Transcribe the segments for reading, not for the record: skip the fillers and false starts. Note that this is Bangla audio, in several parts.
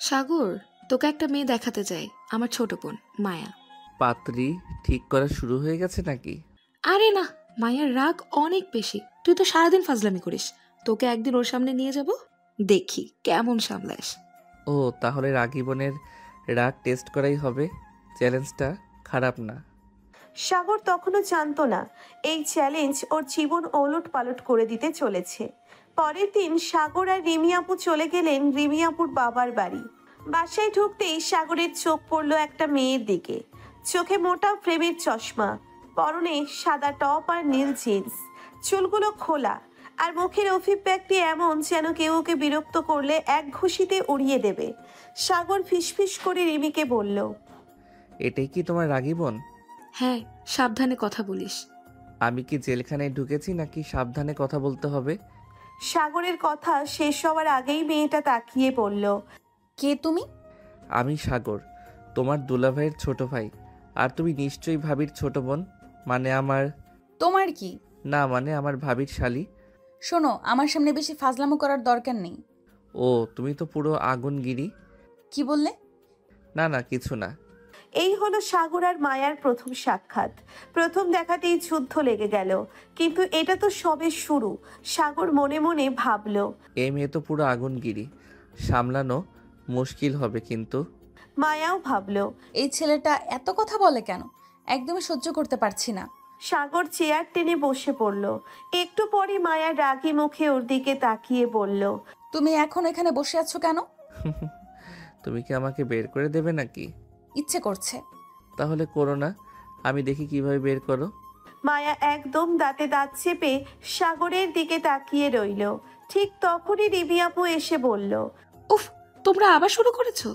সাগর, তোকে একটা মেয়ে দেখাতে চাই, আমার ছোট বোন মায়া। পাত্রী ঠিক করা শুরু হয়ে গেছে নাকি? আরে না, মায়ার রাগ অনেক বেশি। তুই তো সারাদিন ফাজলামি করিস। তোকে একদিন ওর সামনে নিয়ে যাব, দেখি কেমন সামলাস। ও, তাহলে রাগী বোনের রাগ টেস্ট করাই হবে। চ্যালেঞ্জটা খারাপ না। সাগর তখনও জানতো না এই চ্যালেঞ্জ ওর জীবন ওলট পালট করে দিতে চলেছে। পরের দিন সাগর আর রিমি আপু চলে গেলেন রিমি আপুর বাবার বাড়ি। বাসায় ঢুকতেই সাগরের চোখ পড়ল একটা মেয়ের দিকে। চোখে মোটা ফ্রেমের চশমা, পরনে সাদা টপ আর নীল জিন্স, চুলগুলো খোলা, আর মুখের অভিব্যক্তি এমন যেন কেউ ওকে বিরক্ত করলে এক ঘুষিতে উড়িয়ে দেবে। সাগর ফিসফিস করে রিমিকে বলল, এটাই কি তোমার রাগী বোন? হ্যাঁ, সাবধানে কথা বলিস। আমি কি জেলখানায় ঢুকেছি নাকি সাবধানে কথা বলতে হবে? সাগরের কথা শেষ হওয়ার আগেই মেয়েটা তাকিয়ে বলল, কে তুমি? আমি সাগর, তোমার দুলাভাইয়ের ছোট ভাই। আর তুমি নিশ্চয়ই ভাবির ছোট বোন। মানে আমার তোমার কি? না, মানে আমার ভাবির শালি। শোনো, আমার সামনে বেশি ফাজলামো করার দরকার নেই। ও, তুমি তো পুরো আগুনগিরি। কি বললে? না না, কিছু না। এই হলো সাগর আর মায়ার প্রথম সাক্ষাৎ। প্রথম দেখাতেই যুদ্ধ লেগে গেল, কিন্তু এটা তো সবে শুরু। সাগর মনে মনে ভাবল, এই মেয়ে তো পুরো আগুনগিরি, সামলানো মুশকিল হবে কিন্তু। মায়াও ভাবল। এই ছেলেটা এত কথা বলে কেন? একদমই সহ্য করতে পারছি না। সাগর চেয়ার টেনে বসে পড়ল। একটু পরে মায়া রাগী মুখে ওর দিকে তাকিয়ে বলল, তুমি এখন এখানে বসে আছো কেন? তুমি কি আমাকে বের করে দেবে নাকি? ইচ্ছে করছে। তাহলে করো না, আমি দেখি কিভাবে বের করো। মায়া একদম দাঁতে দাঁত চেপে সাগরের দিকে তাকিয়ে রইল। ঠিক তখনই রিমি আপু এসে বলল, উফ, তোমরা আবার শুরু করেছো?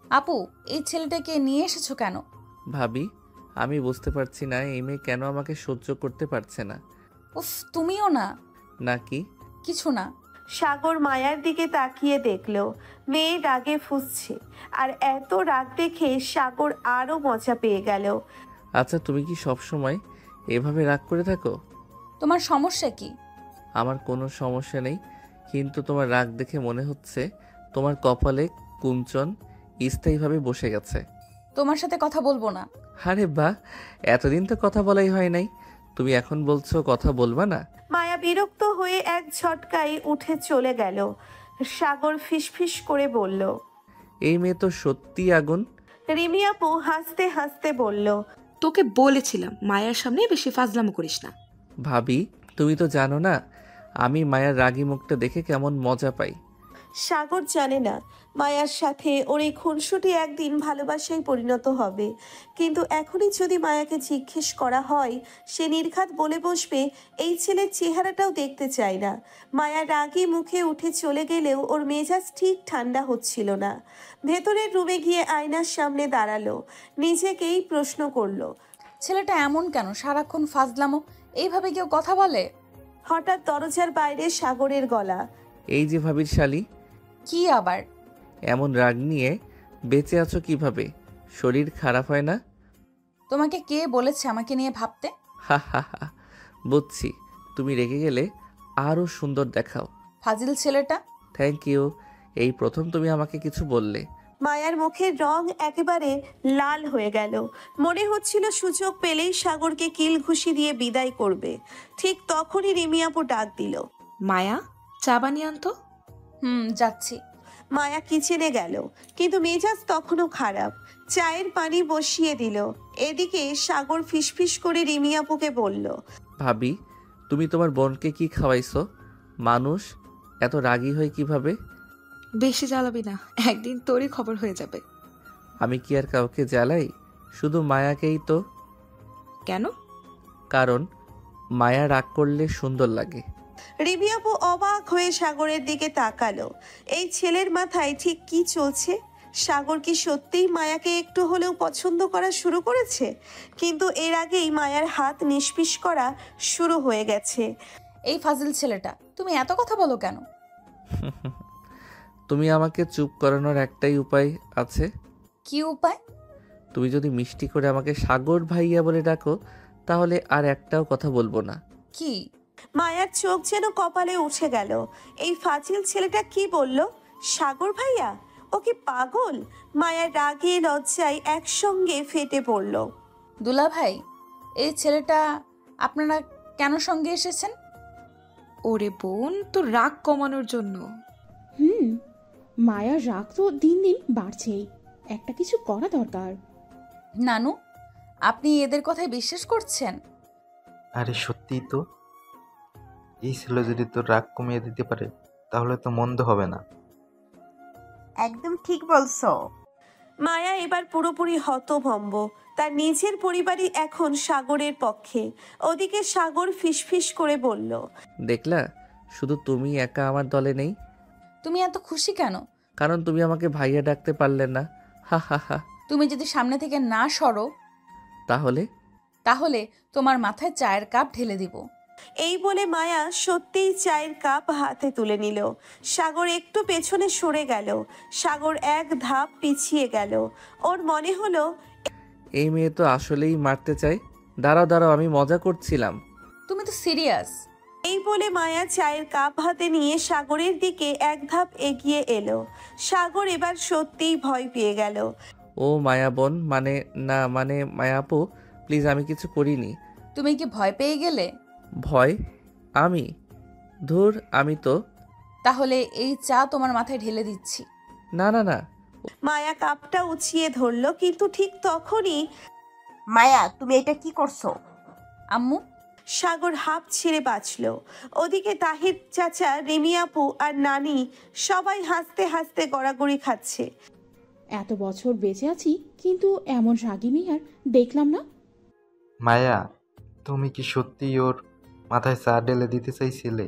আপু, এই ছেলেটাকে নিয়ে এসেছো কেন? ভাবি, আমি বুঝতে পারছি না এই মেয়ে কেন আমাকে সহ্য করতে পারছে না। উফ, তুমিও না। নাকি? কিছু না। সাগর মায়ার দিকে তাকিয়ে দেখল মেয়ে রাগে ফুঁসছে, আর এত রাগ দেখে সাগর আরো মজা পেয়ে গেল। আচ্ছা, তুমি কি সব সময় এভাবে রাগ করে থাকো? তোমার সমস্যা কি? আমার কোনো সমস্যা নেই, কিন্তু তোমার রাগ দেখে মনে হচ্ছে তোমার কপালে কুঞ্চন স্থায়ীভাবে বসে গেছে। তোমার সাথে কথা বলবো না। আরে বাহ, এতদিন তো কথা বলাই হয় নাই, তুমি এখন বলছো কথা বলবা না? মায়া বিরক্ত হয়ে এক ঝটকায় উঠে চলে গেল। সাগর ফিসফিস করে বলল, এই মেয়ে তো সত্যি আগুন। রিমি আপু হাসতে হাসতে বলল, তোকে বলেছিলাম মায়ার সামনে বেশি ফাজলামো করিস না। ভাবি, তুমি তো জানো না আমি মায়ের রাগী মুখটা দেখে কেমন মজা পাই। সাগর জানে না মায়ার সাথে ওর এই খুনসুটি একদিন ভালোবাসায় পরিণত হবে। কিন্তু এখনই যদি মায়াকে জিজ্ঞেস করা হয়, সে নির্ঘাত বলে বসবে এই ছেলের চেহারাটাও দেখতে চায় না। মায়া রাগী মুখে উঠে চলে গেলেও ওর মেজাজ ঠিক ঠান্ডা হচ্ছিল না। ভেতরের রুমে গিয়ে আয়নার সামনে দাঁড়ালো, নিজেকেই প্রশ্ন করলো, ছেলেটা এমন কেন? সারাক্ষণ ফাজলামো। এইভাবে কেউ কথা বলে? হঠাৎ দরজার বাইরে সাগরের গলা। এই যে ভাবির শালি, কি আবার? এমন রাগ নিয়ে বেঁচে আছো কিভাবে? শরীর খারাপ হয় না? তোমাকে কে বলেছে আমাকে নিয়ে ভাবতে? হা হা হা, বুঝছি, তুমি রেগে গেলে আরও সুন্দর দেখাও। ফাজিল ছেলেটা। থ্যাংক ইউ, এই প্রথম তুমি আমাকে কিছু বললে। মায়ার মুখের রং একেবারে লাল হয়ে গেল। মনে হচ্ছিল সুযোগ পেলেই সাগরকে কিল ঘুষি দিয়ে বিদায় করবে। ঠিক তখনই রিমি আপু ডাক দিল, মায়া, চা বানিয়ে আনতো। যাচ্ছি। মায়া কিচেনে গেল, কিন্তু মেজাজ তখনও খারাপ। চায়ের পানি বসিয়ে দিল। এদিকে সাগর ফিসফিস করে রিমি আপুকে বলল, ভাবি, তুমি তোমার বোনকে কি খাওয়াইছো? মানুষ এত রাগী হয় কিভাবে? বেশি জ্বালাবি না, একদিন তোরই খবর হয়ে যাবে। আমি কি আর কাউকে জ্বালাই? শুধু মায়াকেই তো। কেন? কারণ মায়া রাগ করলে সুন্দর লাগে। রিমি আপু অবাক হয়ে সাগরের দিকে তাকালো। এই ছেলের মাথায় ঠিক কি চলছে? সাগর কি সত্যিই মায়াকে একটু হলেও পছন্দ করা শুরু করেছে? কিন্তু এর আগেই মায়ার হাত নিষ্পিস করা শুরু হয়ে গেছে। এই ফাজিল ছেলেটা, তুমি এত কথা বলো কেন? তুমি আমাকে চুপ করানোর একটাই উপায় আছে। কি উপায়? তুমি যদি মিষ্টি করে আমাকে সাগর ভাইয়া বলে ডাকো, তাহলে আর একটাও কথা বলবো না। কি? মায়ার চোখ যেন কপালে উঠে গেল। এই ফাজিল ছেলেটা কি বলল? সাগর ভাইয়া? ও কি পাগল? মায়ার রাগে লজ্জায় একসঙ্গে ফেটে পড়ল। দুলা ভাই, এই ছেলেটা আপনারা কেন সঙ্গে এসেছেন? ওরে বোন, তোর রাগ কমানোর জন্য। মায়ার রাগ তো দিন দিন বাড়ছেই, একটা কিছু করা দরকার। নানু, আপনি এদের কথায় বিশ্বাস করছেন? আরে সত্যিই তো, এই ছেলে যদি তোর রাগ কমিয়ে দিতে পারে তাহলে তো মন্দ হবে না। একদম ঠিক বলছো। মায়া এবার পুরোপুরি হতভম্ব। তার নিজের পরিবারই এখন সাগরের পক্ষে। ওদিকে সাগর ফিসফিস করে বলল, দেখলা, শুধু তুমি একা আমার দলে নেই। তুমি এত খুশি কেন? কারণ তুমি আমাকে ভাইয়া ডাকতে পারলে না। হা হা হা। তুমি যদি সামনে থেকে না সরো তাহলে? তাহলে তোমার মাথায় চায়ের কাপ ঢেলে দিব। এই বলে মায়া সত্যিই চায়ের কাপ হাতে তুলে নিল। সাগর একটু পেছনে সরে গেল। সাগর এক ধাপ পিছিয়ে গেল। ওর মনে হলো এই মেয়ে তো আসলেই মারতে চায়। দাঁড়াও দাঁড়াও, আমি মজা করছিলাম। তুমি তো সিরিয়াস। এই বলে মায়া চায়ের কাপ হাতে নিয়ে সাগরের দিকে এক ধাপ এগিয়ে এলো। সাগর এবার সত্যিই ভয় পেয়ে গেল। ও মায়া বোন, মানে মায়াপু, প্লিজ, আমি কিছু করিনি। তুমি কি ভয় পেয়ে গেলে? ভয়? আমি? ধুর, আমি তো। তাহলে এই চা তোমার মাথায় ঢেলে দিচ্ছি। না না না। মায়া কাপটা উঁচিয়ে ধরল, কিন্তু ঠিক তখনই মায়া, তুমি এটা কি করছো? আম্মু, সাগর হাঁপ ছেড়ে বাঁচল। ওদিকে তাহির চাচা, রিমি আপু আর নানি সবাই হাসতে হাসতে গড়াগড়ি খাচ্ছে। এত বছর বেঁচে আছি কিন্তু এমন রাগী মেয়ে আর দেখলাম না। মায়া, তুমি কি সত্যিই ওর মাথায় চা ঢেলে দিতে চাইছিলে?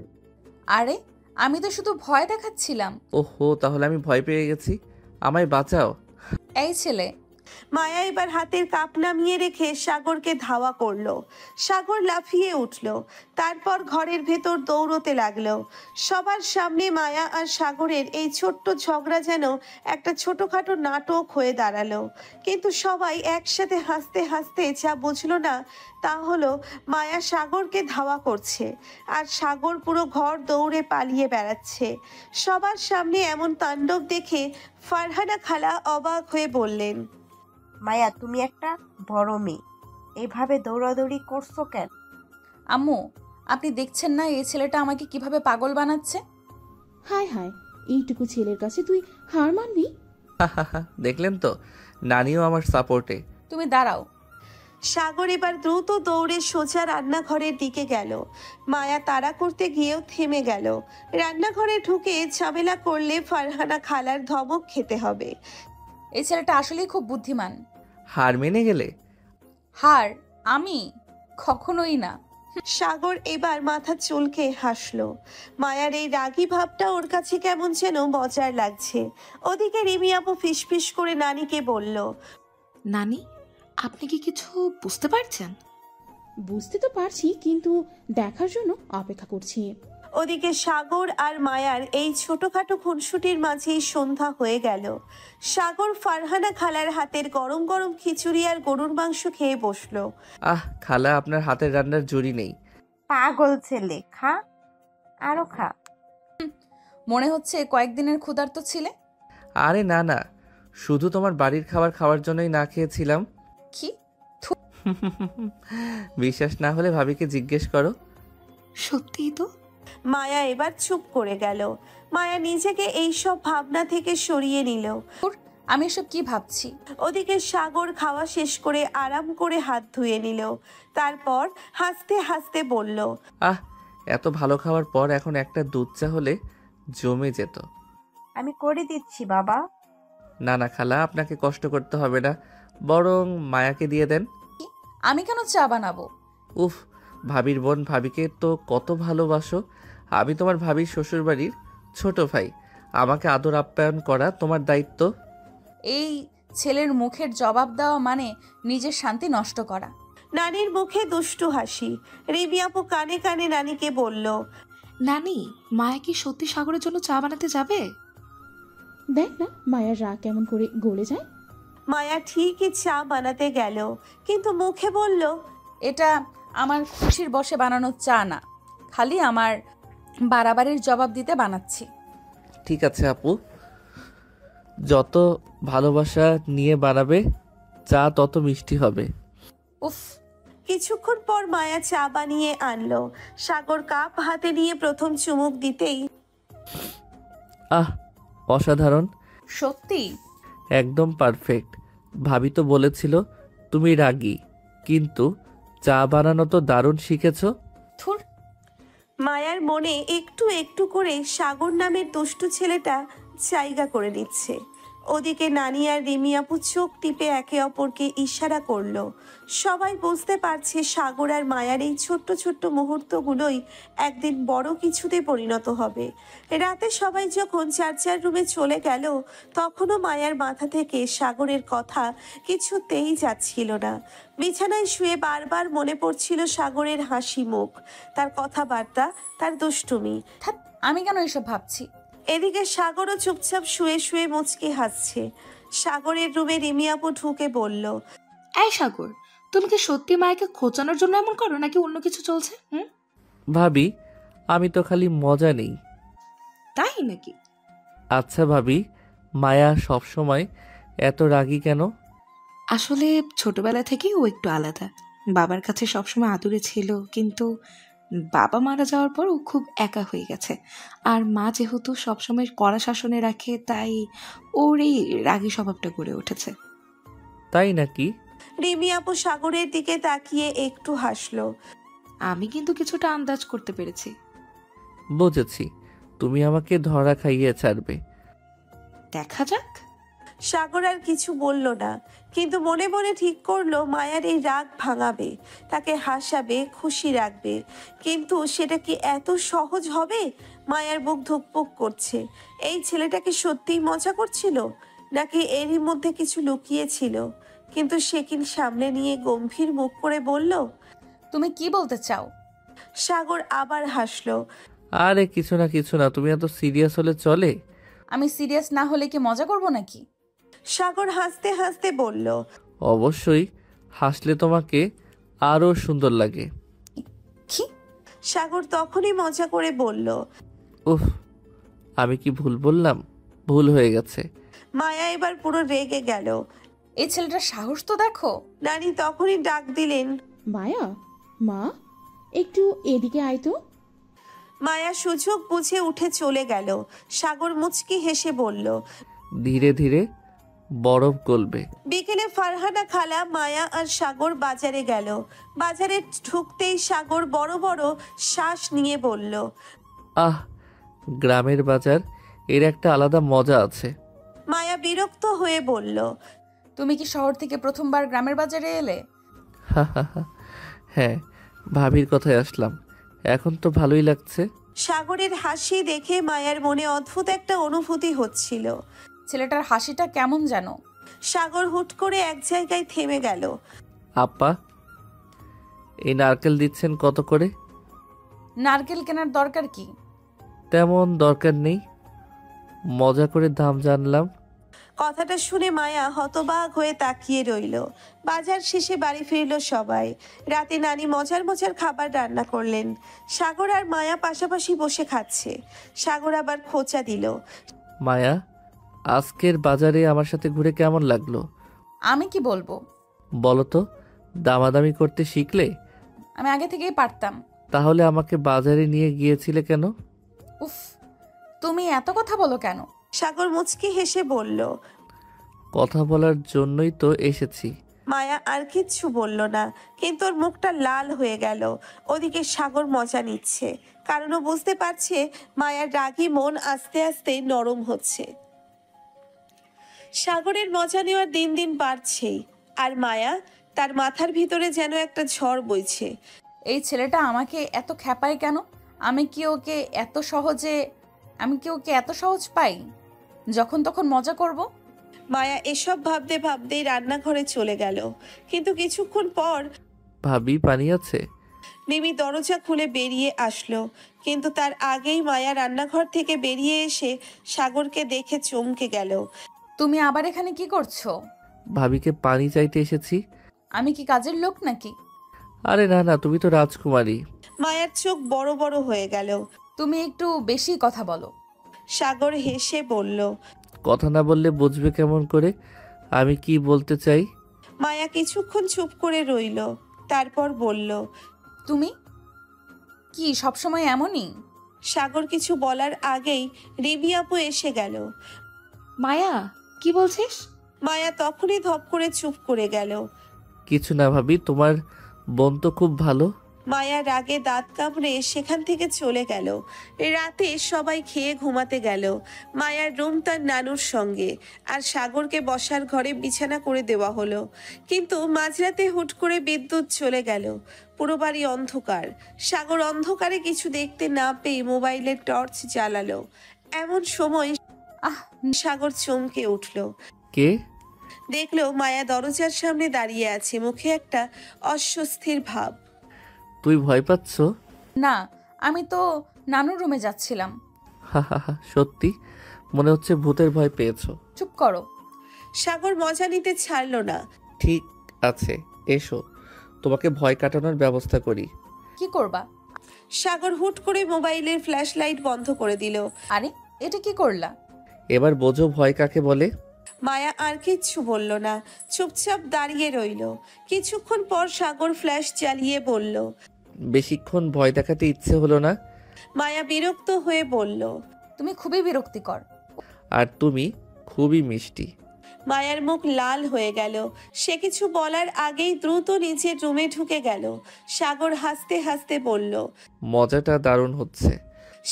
আরে আমি তো শুধু ভয় দেখাচ্ছিলাম। ওহো, তাহলে আমি ভয় পেয়ে গেছি। আমায় বাঁচাও। এই ছেলে। মায়া এবার হাতের কাপ নামিয়ে রেখে সাগরকে ধাওয়া করলো। সাগর লাফিয়ে উঠল। তারপর ঘরের ভেতর দৌড়তে লাগলো। সবার সামনে মায়া আর সাগরের এই ছোট্ট ঝগড়া যেন একটা ছোটখাটো নাটক হয়ে দাঁড়ালো। কিন্তু সবাই একসাথে হাসতে হাসতে যা বুঝলো না তা হলো মায়া সাগরকে ধাওয়া করছে আর সাগর পুরো ঘর দৌড়ে পালিয়ে বেড়াচ্ছে। সবার সামনে এমন তাণ্ডব দেখে ফারহানা খালা অবাক হয়ে বললেন, মায়া, তুমি একটা বড় মেয়ে, এভাবে দৌড়াদৌড়ি করছো কেন? আম্মু, আপনি দেখছেন না এই ছেলেটা আমাকে কিভাবে পাগল বানাচ্ছে? হায় হায়, এইটুকু ছেলের কাছে তুই হার মানবি? হা হা হা, দেখলেন তো, নানিও আমার সাপোর্টে। তুমি দাঁড়াও। সাগর এবার দ্রুত দৌড়ে সোজা রান্নাঘরের দিকে গেল। মায়া তাড়া করতে গিয়েও থেমে গেল। রান্নাঘরে ঢুকে ঝামেলা করলে ফারহানা খালার ধমক খেতে হবে। এই ছেলেটা আসলেই খুব বুদ্ধিমান। হার মেনে গেলে? হার? আমি? কখনোই না। সাগর এবার মাথা চুলকে হাসলো। মায়ার এই রাগী ভাবটা ওর কাছে কেমন যেন মজার লাগছে। ওদিকে রিমি আপু ফিসফিস করে নানিকে বলল, নানি, আপনি কি কিছু বুঝতে পারছেন? বুঝতে তো পারছি, কিন্তু দেখার জন্য অপেক্ষা করছি। ওদিকে সাগর আর মায়ার এই ছোটখাটো খুনসুটির মাঝেই সন্ধ্যা হয়ে গেল। সাগর ফারহানা খালার হাতের গরম গরম খিচুড়ি আর গরুর মাংস খেয়ে বসলো। আহ খালা, আপনার হাতের রান্নার জুড়ি নেই। পাগল ছেলে, খা, আরো খা। মনে হচ্ছে কয়েকদিনের ক্ষুধার্ত ছিলে। আরে না না, শুধু তোমার বাড়ির খাবার খাওয়ার জন্যই না খেয়েছিলাম। কি? বিশ্বাস না হলে ভাবিকে জিজ্ঞেস করো। সত্যিই তো। মায়া এবার চুপ করে গেল। মায়া নিজেকে এইসব ভাবনা থেকে সরিয়ে নিল। আমি এসব কি ভাবছি? ওদিকে সাগর খাওয়া শেষ করে আরাম করে হাত ধুয়ে নিল। তারপর হাসতে হাসতে বলল, আহ, এত ভালো খাওয়ার পর এখন একটা দুধ চা হলে জমে যেত। আমি করে দিচ্ছি বাবা। না না খালা, আপনাকে কষ্ট করতে হবে না, বরং মায়াকে দিয়ে দেন। আমি কেন চা বানাবো? উফ, ভাবির বোন, ভাবিকে তো কত ভালোবাসো। আমি তোমার ভাবির শ্বশুরবাড়ির ছোট ভাই, আমাকে আদর আপ্যায়ন করা তোমার দায়িত্ব। এই ছেলের মুখের জবাব দেওয়া মানে নিজের শান্তি নষ্ট করা। নানির মুখে দুষ্টু হাসি। রিমি আপু কানে কানে নানিকে বলল, নানি, মায়া কি সত্যি সাগরের জন্য চা বানাতে যাবে? দেখ না মায়ার রাগ কেমন করে গলে যায়। মায়া ঠিকই চা বানাতে গেল, কিন্তু মুখে বলল, এটা আমার খুশির বশে বানানো চা না। খালি আমার বাড়াবাড়ির জবাব দিতে বানাচ্ছি। ঠিক আছে আপু, যত ভালোবাসা নিয়ে বানাবে চা তত মিষ্টি হবে। উফ, কিছুক্ষণ পর মায়া চা বানিয়ে আনলো। সাগর কাপ হাতে নিয়ে প্রথম চুমুক দিতেই আহ, অসাধারণ, সত্যি? একদম পারফেক্ট। ভাবি তো বলেছিল তুমি রাগী, কিন্তু চা বানানো তো দারুণ শিখেছো। থুর। মায়ার মনে একটু একটু করে সাগর নামের দুষ্টু ছেলেটা জায়গা করে নিচ্ছে। ওদিকে নানি আর রিমি আপু চোখ টিপে একে অপরকে ইশারা করলো। সবাই বুঝতে পারছে সাগর আর মায়ার এই ছোট্ট ছোট্ট মুহূর্তগুলোই একদিন বড় কিছুতে পরিণত হবে। রাতে সবাই যখন যার যার রুমে চলে গেল, তখনও মায়ার মাথা থেকে সাগরের কথা কিছুতেই যাচ্ছিল না। বিছানায় শুয়ে বারবার মনে পড়ছিল সাগরের হাসি মুখ, তার কথাবার্তা, তার দুষ্টুমি। ধ্যাৎ, আমি কেন এসব ভাবছি? এদিকে সাগরও চুপচাপ শুয়ে শুয়ে মুচকি হাসছে। সাগরের রুমে রিমি আপু ঢুকে বলল, এই সাগর, তুমি কি সত্যি মায়াকে খোঁচানোর জন্য এমন করো নাকি অন্য কিছু চলছে? ভাবি, আমি তো খালি মজা নেই। তাই নাকি? আচ্ছা ভাবি, মায়া সবসময় এত রাগী কেন? আসলে ছোটবেলা থেকেই ও একটু আলাদা। বাবার কাছে সবসময় আদুরে ছিল, কিন্তু বাবা মারা যাওয়ার পর ও খুব একা হয়ে গেছে। আর মা যেহেতু সবসময় কড়া শাসনে রাখে, তাই ওর এই রাগী স্বভাবটা গড়ে উঠেছে। তাই নাকি? রিমি আপু সাগরের দিকে তাকিয়ে একটু হাসলো। আমি কিন্তু কিছুটা আন্দাজ করতে পেরেছি। বুঝেছি, তুমি আমাকে ধরা খাইয়ে ছাড়বে। দেখা যাক। সাগর আর কিছু বলল না, কিন্তু মনে মনে ঠিক করলো মায়ার এই রাগ ভাঙাবে, তাকে হাসাবে, খুশি রাখবে। কিন্তু সেটা কি এত সহজ হবে? মায়ার বুক ধুকপুক করছে। এই ছেলেটাকে সত্যিই মজা করছিল, নাকি এরই মধ্যে কিছু লুকিয়েছিল? কিন্তু সে কি সামনে নিয়ে গম্ভীর মুখ করে বলল, তুমি কি বলতে চাও? সাগর আবার হাসলো। আরে কিছু না কিছু না, তুমি এত সিরিয়াস হলে চলে? আমি সিরিয়াস না হলে কি মজা করব নাকি? সাগর হাসতে হাসতে বলল, অবশ্যই, হাসলে তোমাকে আরো সুন্দর লাগে। কি? সাগর তখনই মজা করে বলল, উফ, আমি কি ভুল বললাম? ভুল হয়ে গেছে। মায়া এবার পুরো রেগে গেল। এই ছেলেটার সাহস তো দেখো। নানি তখনই ডাক দিলেন, মায়া, মা, একটু এদিকে আয় তো। মায়া সুযোগ বুঝে উঠে চলে গেল। সাগর মুচকি হেসে বলল, ধীরে ধীরে বরফ গলবে। বিকেলে ফারহানা খালা, মায়া আর সাগর বাজারে গেল। বাজারে ঢুকতেই সাগর বড় বড় শ্বাস নিয়ে বলল, আহ, গ্রামের বাজার, এর একটা আলাদা মজা আছে। মায়া বিরক্ত হয়ে বলল, তুমি কি শহর থেকে প্রথমবার গ্রামের বাজারে এলে? হ্যাঁ, ভাবির কথায় আসলাম, এখন তো ভালোই লাগছে। সাগরের হাসি দেখে মায়ার মনে অদ্ভুত একটা অনুভূতি হচ্ছিল। ছেলেটার হাসিটা কেমন যেন। সাগর হুট করে এক জায়গায় থেমে গেল। আপা, এই নারকেল দিচ্ছেন কত করে? নারকেল কেনার দরকার কি? তেমন দরকার নেই, মজা করে দাম জানলাম। কথাটা শুনে মায়া হতবাক হয়ে তাকিয়ে রইল। বাজার শেষে বাড়ি ফিরল সবাই। রাতে নানি মজার মজার খাবার রান্না করলেন। সাগর আর মায়া পাশাপাশি বসে খাচ্ছে। সাগর আবার খোঁচা দিল, মায়া, আজকের বাজারে আমার সাথে ঘুরে কেমন লাগলো? আমি কি বলবো? বলো তো, দামাদামি করতে শিখলে? আমি আগে থেকেই পারতাম। তাহলে আমাকে বাজারে নিয়ে গিয়েছিলে কেন? উফ, তুমি এত কথা বলো কেন? সাগর মুচকি হেসে বলল। কথা বলার জন্যই তো এসেছি। মায়া আর কিচ্ছু বলল না, কিন্তু ওর মুখটা লাল হয়ে গেল। ওদিকে সাগর মজা নিচ্ছে, কারণ ও বুঝতে পারছে মায়ার রাগী মন আস্তে আস্তে নরম হচ্ছে। সাগরের মজা নেওয়ার দিন দিন বাড়ছেই, আর মায়া, তার মাথার ভিতরে যেন একটা ঝড় বইছে। এই ছেলেটা আমাকে এত খ্যাপায় কেন? আমি কি ওকে এত সহজ পাই যখন তখন মজা করব? মায়া এসব ভাবতে ভাবতেই রান্নাঘরে চলে গেল। কিন্তু কিছুক্ষণ পর ভাবি, পানি আছে? মিমি দরজা খুলে বেরিয়ে আসলো, কিন্তু তার আগেই মায়া রান্নাঘর থেকে বেরিয়ে এসে সাগরকে দেখে চমকে গেল। তুমি আবার এখানে কি করছো? ভাবিকে পানি চাইতে এসেছি। আমি কি কাজের লোক নাকি? আরে না না, তুমি তো রাজকুমারী। মায়ার চোখ বড় বড় হয়ে গেল। তুমি একটু বেশি কথা বলো। সাগর হেসে বলল। কথা না বললে বুঝবে কেমন করে আমি কি বলতে চাই? মায়া কিছুক্ষণ চুপ করে রইল, তারপর বলল। তুমি কি সবসময় এমনই? সাগর কিছু বলার আগেই রিমি আপু এসে গেল। মায়া, কি বলছিস? মায়া তখনই ধপ করে চুপ করে গেল। কিছু না ভাবি, তোমার বোন তো খুব ভালো। মায়া রাগে দাঁত কামড়ে সেখান থেকে চলে গেল। রাতে সবাই খেয়ে ঘুমাতে গেল। মায়ার রুম তার নানুর সঙ্গে, আর সাগরকে বসার ঘরে বিছানা করে দেওয়া হলো। কিন্তু মাঝরাতে হুট করে বিদ্যুৎ চলে গেল। পুরো বাড়ি অন্ধকার। সাগর অন্ধকারে কিছু দেখতে না পেয়ে মোবাইলের টর্চ জ্বালালো। এমন সময় আহ সাগর চমকে উঠল। কে? দেখলো মায়া দরজার সামনে দাঁড়িয়ে আছে, মুখে একটা অস্বস্তির ভাব। তুই ভয় পাচ্ছ? না, আমি তো নানুর রুমে যাচ্ছিলাম। হা হা হা, সত্যি মনে হচ্ছে ভূতের ভয় পেয়েছো। চুপ করো। সাগর মজা নিতে ছাড়লো না। ঠিক আছে, এসো তোমাকে ভয় কাটানোর ব্যবস্থা করি। কি করবা? সাগর হুট করে মোবাইলের ফ্ল্যাশ লাইট বন্ধ করে দিল। আরে এটা কি করলা? এবার বোঝো ভয় কাকে বলে। মায়া আর কিচ্ছু বলল না, চুপচাপ দাঁড়িয়ে রইল। কিছুক্ষণ পর সাগর ফ্ল্যাশ জ্বালিয়ে বলল। বেশিক্ষণ ভয় দেখাতে ইচ্ছে হলো না। মায়া বিরক্ত হয়ে বলল। তুমি খুবই বিরক্তিকর। আর তুমি খুবই মিষ্টি। মায়ার মুখ লাল হয়ে গেল। সে কিছু বলার আগেই দ্রুত নিচের রুমে ঢুকে গেল। সাগর হাসতে হাসতে বলল। মজাটা দারুণ হচ্ছে।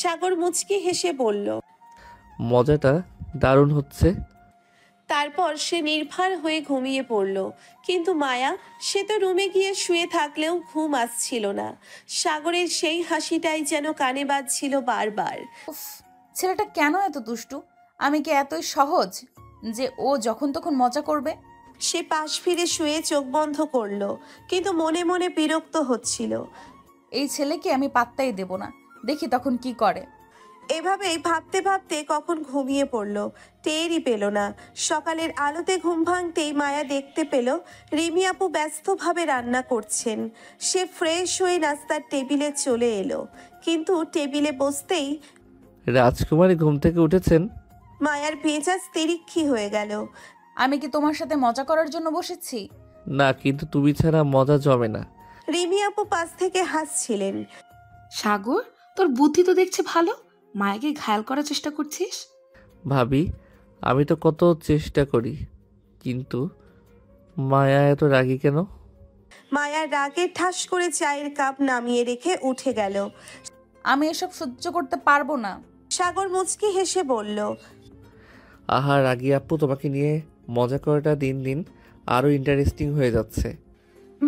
সাগর মুচকি হেসে বলল। মজাটা দারুণ হচ্ছে। তারপর সে নির্ভার হয়ে ঘুমিয়ে পড়ল। কিন্তু মায়া, সে তো রুমে গিয়ে শুয়ে থাকলেও ঘুম আসছিল না। সাগরের সেই হাসিটাই যেন কানে বাজছিল বারবার। উফ, ছেলেটা কেন এত দুষ্টু? আমি কি এতই সহজ যে ও যখন তখন মজা করবে? সে পাশ ফিরে শুয়ে চোখ বন্ধ করলো, কিন্তু মনে মনে বিরক্ত হচ্ছিল। এই ছেলেকে আমি পাত্তাই দেব না, দেখি তখন কি করে। এভাবেই ভাবতে ভাবতে কখন ঘুমিয়ে পড়ল, টেরই পেল না। সকালের আলোতে ঘুম ভাঙতেই মায়া দেখতে পেল রিমি আপু ব্যস্তভাবে রান্না করছেন। সে ফ্রেশ হয়ে নাস্তার টেবিলে চলে এলো, কিন্তু টেবিলে বসতেই রাজকুমারী ঘুম থেকে উঠেছেন? মায়ার মেজাজ তিরিক্ষি হয়ে গেল। আমি কি তোমার সাথে মজা করার জন্য বসেছি? না, কিন্তু তুমি ছাড়া মজা জমে না। রিমি আপু পাশ থেকে হাসছিলেন। সাগর, তোর বুদ্ধি তো দেখছি ভালো। মায়াকে ঘায়াল করার চেষ্টা করছিস। ভাবি, আমি তো কত চেষ্টা করি, কিন্তু মায়া এত রাগী কেন? মায়ার রাগে ঠাস করে চায়ের কাপ নামিয়ে রেখে উঠে গেল। আমি এসব সহ্য করতে পারবো না। সাগর মুচকি হেসে বলল। আহা রাগী আপু, তোমাকে নিয়ে মজা করাটা দিন দিন আরো ইন্টারেস্টিং হয়ে যাচ্ছে।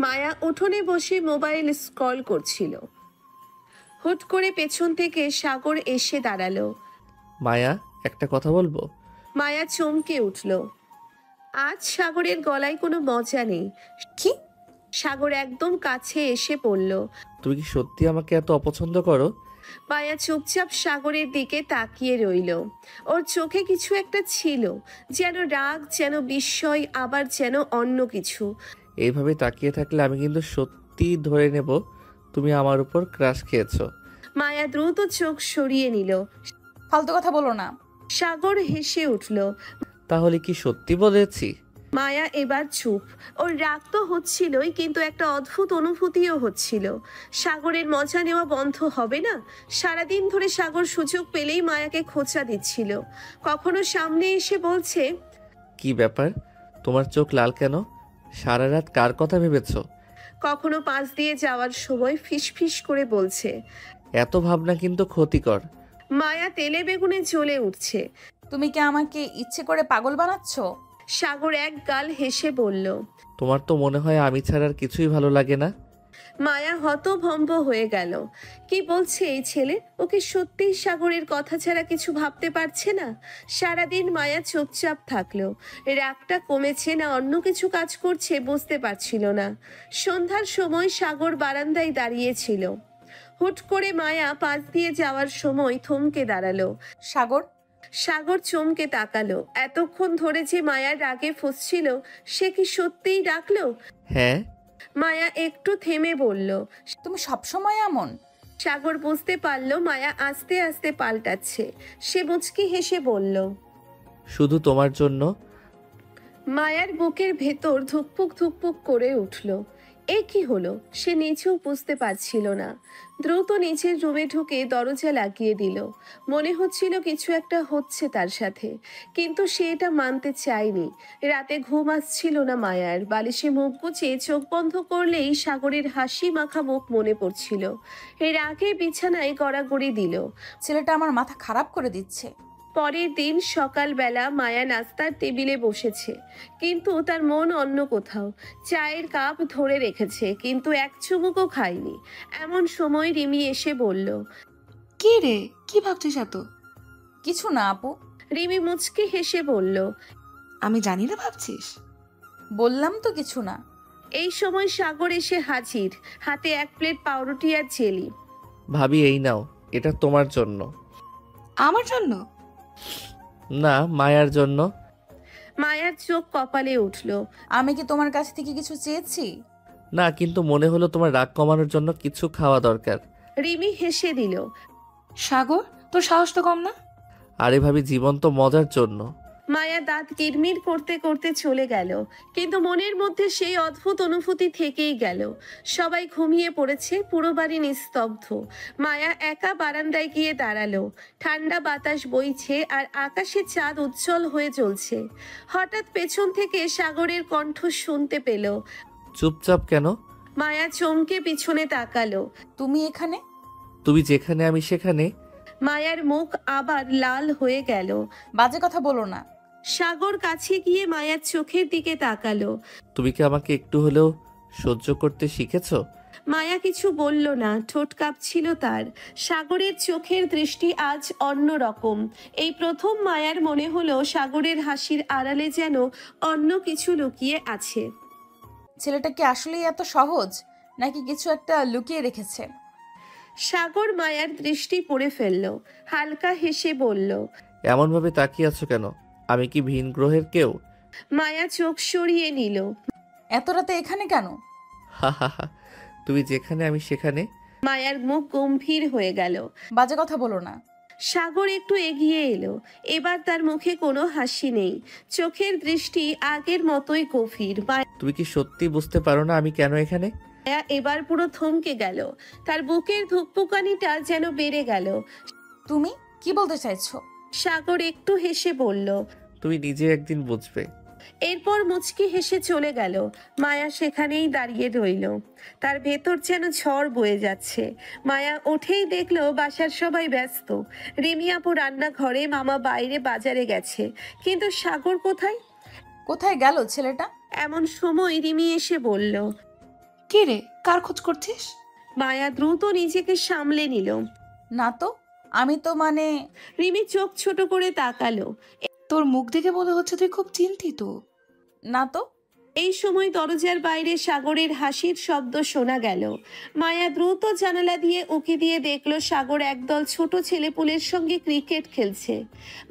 মায়া উঠোনে বসে মোবাইল স্ক্রল করছিল। হুট করে পেছন থেকে সাগর এসে দাঁড়ালো। মায়া, একটা কথা বলবো? মায়া চমকে উঠল। আজ সাগরের গলায় কোনো মজা নেই। কি? সাগর একদম কাছে এসে পড়ল। তুমি কি সত্যি আমাকে এত অপছন্দ করো? মায়া চুপচাপ সাগরের দিকে তাকিয়ে রইল। ওর চোখে কিছু একটা ছিল, যেন রাগ, যেন বিস্ময়, আবার যেন অন্য কিছু। এইভাবে তাকিয়ে থাকলে আমি কিন্তু সত্যি ধরে নেব তুমি আমার উপর ক্রাশ খেয়েছো। মায়া দ্রুত চোখ সরিয়ে নিল। ফালতু কথা বলো না। সাগর হেসে উঠল। তাহলে কি সত্যি বলেছি? মায়া এবার চুপ। ওর রাগ তো হচ্ছিলই, কিন্তু একটা অদ্ভুত অনুভূতিও হচ্ছিল। সাগরের মজা নেওয়া বন্ধ হবে না। সারাদিন ধরে সাগর সুযোগ পেলেই মায়াকে খোঁচা দিচ্ছিল। কখনো সামনে এসে বলছে, কি ব্যাপার, তোমার চোখ লাল কেন? সারা রাত কার কথা ভেবেছো? কখনো পাশ দিয়ে যাওয়ার সময় ফিস ফিস করে বলছে। এত ভাবনা কিন্তু ক্ষতিকর। মায়া তেলে বেগুনে জ্বলে উঠছে। তুমি কি আমাকে ইচ্ছে করে পাগল বানাচ্ছ? সাগর এক গাল হেসে বলল। তোমার তো মনে হয় আমি ছাড়া আর কিছুই ভালো লাগে না। মায়া হতভম্ব হয়ে গেল। কি বলছে এই ছেলে? ওকে সত্যিই সাগরের কথা ছাড়া কিছু ভাবতে পারছে না। সারাদিন মায়া চুপচাপ থাকলো। রাগটা কমেছে না অন্য কিছু কাজ করছে বুঝতে পারছিল না। সন্ধ্যার সময় সাগর বারান্দায় দাঁড়িয়েছিল। হুট করে মায়া পাশ দিয়ে যাওয়ার সময় থমকে দাঁড়ালো। সাগর। সাগর চমকে তাকালো। এতক্ষণ ধরে যে মায়ার রাগে ফুঁসছিল, সে কি সত্যিই ডাকলো? হ্যাঁ। মায়া একটু থেমে বলল। তুমি সবসময় এমন? সাগর বুঝতে পারলো মায়া আস্তে আস্তে পাল্টাচ্ছে। সে মুচকি হেসে বলল, শুধু তোমার জন্য। মায়ার বুকের ভেতর ধুকপুক ধুকপুক করে উঠল। এ কি হলো সে নিজেও বুঝতে পারছিল না। দ্রুত নিচের রুমে ঢুকে দরজা লাগিয়ে দিল। মনে হচ্ছিল কিছু একটা হচ্ছে তার সাথে, কিন্তু সে এটা মানতে চায়নি। রাতে ঘুম আসছিল না মায়ার। বালিশে মুখ গুছিয়ে চোখ বন্ধ করলেই সাগরের হাসি মাখা মুখ মনে পড়ছিল। এর আগে বিছানায় গড়াগড়ি দিল। ছেলেটা আমার মাথা খারাপ করে দিচ্ছে। পরের দিন সকালবেলা মায়া নাস্তার টেবিলে বসেছে, কিন্তু তার মন অন্য কোথাও। চায়ের কাপ ধরে রেখেছে, কিন্তু এক চুমুকও খায়নি। এমন সময় রিমি এসে বলল, কি রে, কি ভাবছিস এত? কিছু না আপু। রিমি মুচকি হেসে বলল, আমি জানি না ভাবছিস। বললাম তো কিছু না। এই সময় সাগর এসে হাজির, হাতে এক প্লেট পাউরুটি আর জেলি। ভাবি এই নাও, এটা তোমার জন্য। আমার জন্য? না, মায়ার জন্য। মায়ার চোখ কপালে উঠল। আমি কি তোমার কাছ থেকে কিছু চেয়েছি? না, কিন্তু মনে হলো তোমার রাগ কমানোর জন্য কিছু খাওয়া দরকার। রিমি হেসে দিল। সাগর, তোর সাহস তো কম না। আরে ভাবি, জীবন তো মজার জন্য। মায়া দাঁত কিরমির করতে করতে চলে গেল, কিন্তু মনের মধ্যে সেই অদ্ভুত অনুভূতি থেকেই গেল। সবাই ঘুমিয়ে পড়েছে, পুরো বাড়ি নিস্তব্ধ। মায়া একা বারান্দায় গিয়ে দাঁড়ালো। ঠান্ডা বাতাস বইছে আর আকাশে চাঁদ উজ্জ্বল হয়ে জ্বলছে। হঠাৎ পেছন থেকে সাগরের কণ্ঠ শুনতে পেল। চুপচাপ কেন? মায়া চমকে পিছনে তাকালো। তুমি এখানে? তুমি যেখানে আমি সেখানে। মায়ার মুখ আবার লাল হয়ে গেল। বাজে কথা বলো না। সাগর কাছে গিয়ে মায়ার চোখের দিকে তাকালো। তুমি কি আমাকে একটু হলেও সহ্য করতে শিখেছো? মায়া কিছু বলল না, ঠোঁট কাঁপছিল তার। সাগরের চোখের দৃষ্টি আজ অন্য রকম। এই প্রথম মায়ার মনে হলো সাগরের হাসির আড়ালে যেন অন্য কিছু লুকিয়ে আছে। ছেলেটা কি আসলেই এত সহজ, নাকি কিছু একটা লুকিয়ে রেখেছে? সাগর মায়ার দৃষ্টি পড়ে ফেলল, হালকা হেসে বলল, এমনভাবে তাকিয়ে আছো কেন? আমি কি ভিন গ্রহের কেউ? মায়া চোখ সরিয়ে নিল। এত রাতে এখানে কেন? হা হা হা, তুমি যেখানে আমি সেখানে। মায়ার মুখ গম্ভীর হয়ে গেল। বাজে কথা বলো না। সাগর একটু এগিয়ে এলো। এবার তার মুখে কোনো হাসি নেই, চোখের দৃষ্টি আগের মতোই গভীর। তুমি কি সত্যি বুঝতে পারো না আমি কেন এখানে? মায়া এবার পুরো থমকে গেল। তার বুকের ধুকপুকানিটা যেন বেড়ে গেল। তুমি কি বলতে চাইছো? সাগর একটু হেসে বলল। তুমি নিজে একদিন বুঝবে। এরপর মুচকি হেসে চলে গেল। মায়া সেখানেই দাঁড়িয়ে রইল। তার ভেতর যেন ঝড় বয়ে যাচ্ছে। মায়া উঠেই দেখলো বাসার সবাই ব্যস্ত। রিমি আপু রান্নাঘরে, মামা বাইরে বাজারে গেছে, কিন্তু সাগর কোথায়? কোথায় গেল ছেলেটা? এমন সময় রিমি এসে বলল। কে রে, কার খোঁজ করছিস? মায়া দ্রুত নিজেকে সামলে নিল। না তো, আমি তো মানে। রিমি চোখ ছোট করে তাকালো। তোর মুখ দেখে মনে হচ্ছে তুই খুব চিন্তিত। না তো। এই সময় দরজার বাইরে সাগরের হাসির শব্দ শোনা গেল। মায়া দ্রুত জানালা দিয়ে উঁকি দিয়ে দেখলো সাগর একদল ছোট ছেলেপুলের সঙ্গে ক্রিকেট খেলছে।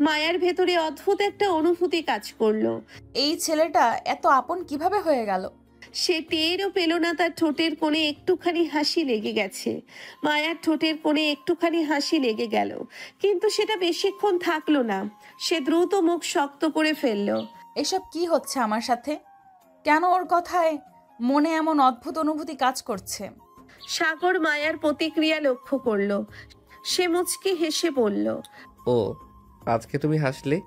মায়ার ভেতরে অদ্ভুত একটা অনুভূতি কাজ করলো। এই ছেলেটা এত আপন কিভাবে হয়ে গেল? সে টেরও পেল না তার ঠোঁটের কোণে একটুখানি হাসি লেগে গেছে। মায়ার ঠোঁটের কোণে একটুখানি হাসি লেগে গেল, কিন্তু সেটা বেশিক্ষণ থাকলো না। সে দ্রুত মুখ শক্ত করে ফেললো। এসব কি হচ্ছে আমার সাথে? কেন ওর কথায় মনে এমন অদ্ভুত অনুভূতি কাজ করছে? সাগর মায়ার প্রতিক্রিয়া লক্ষ্য করলো। সে মুচকি হেসে বলল, ও, আজকে তুমি হাসলে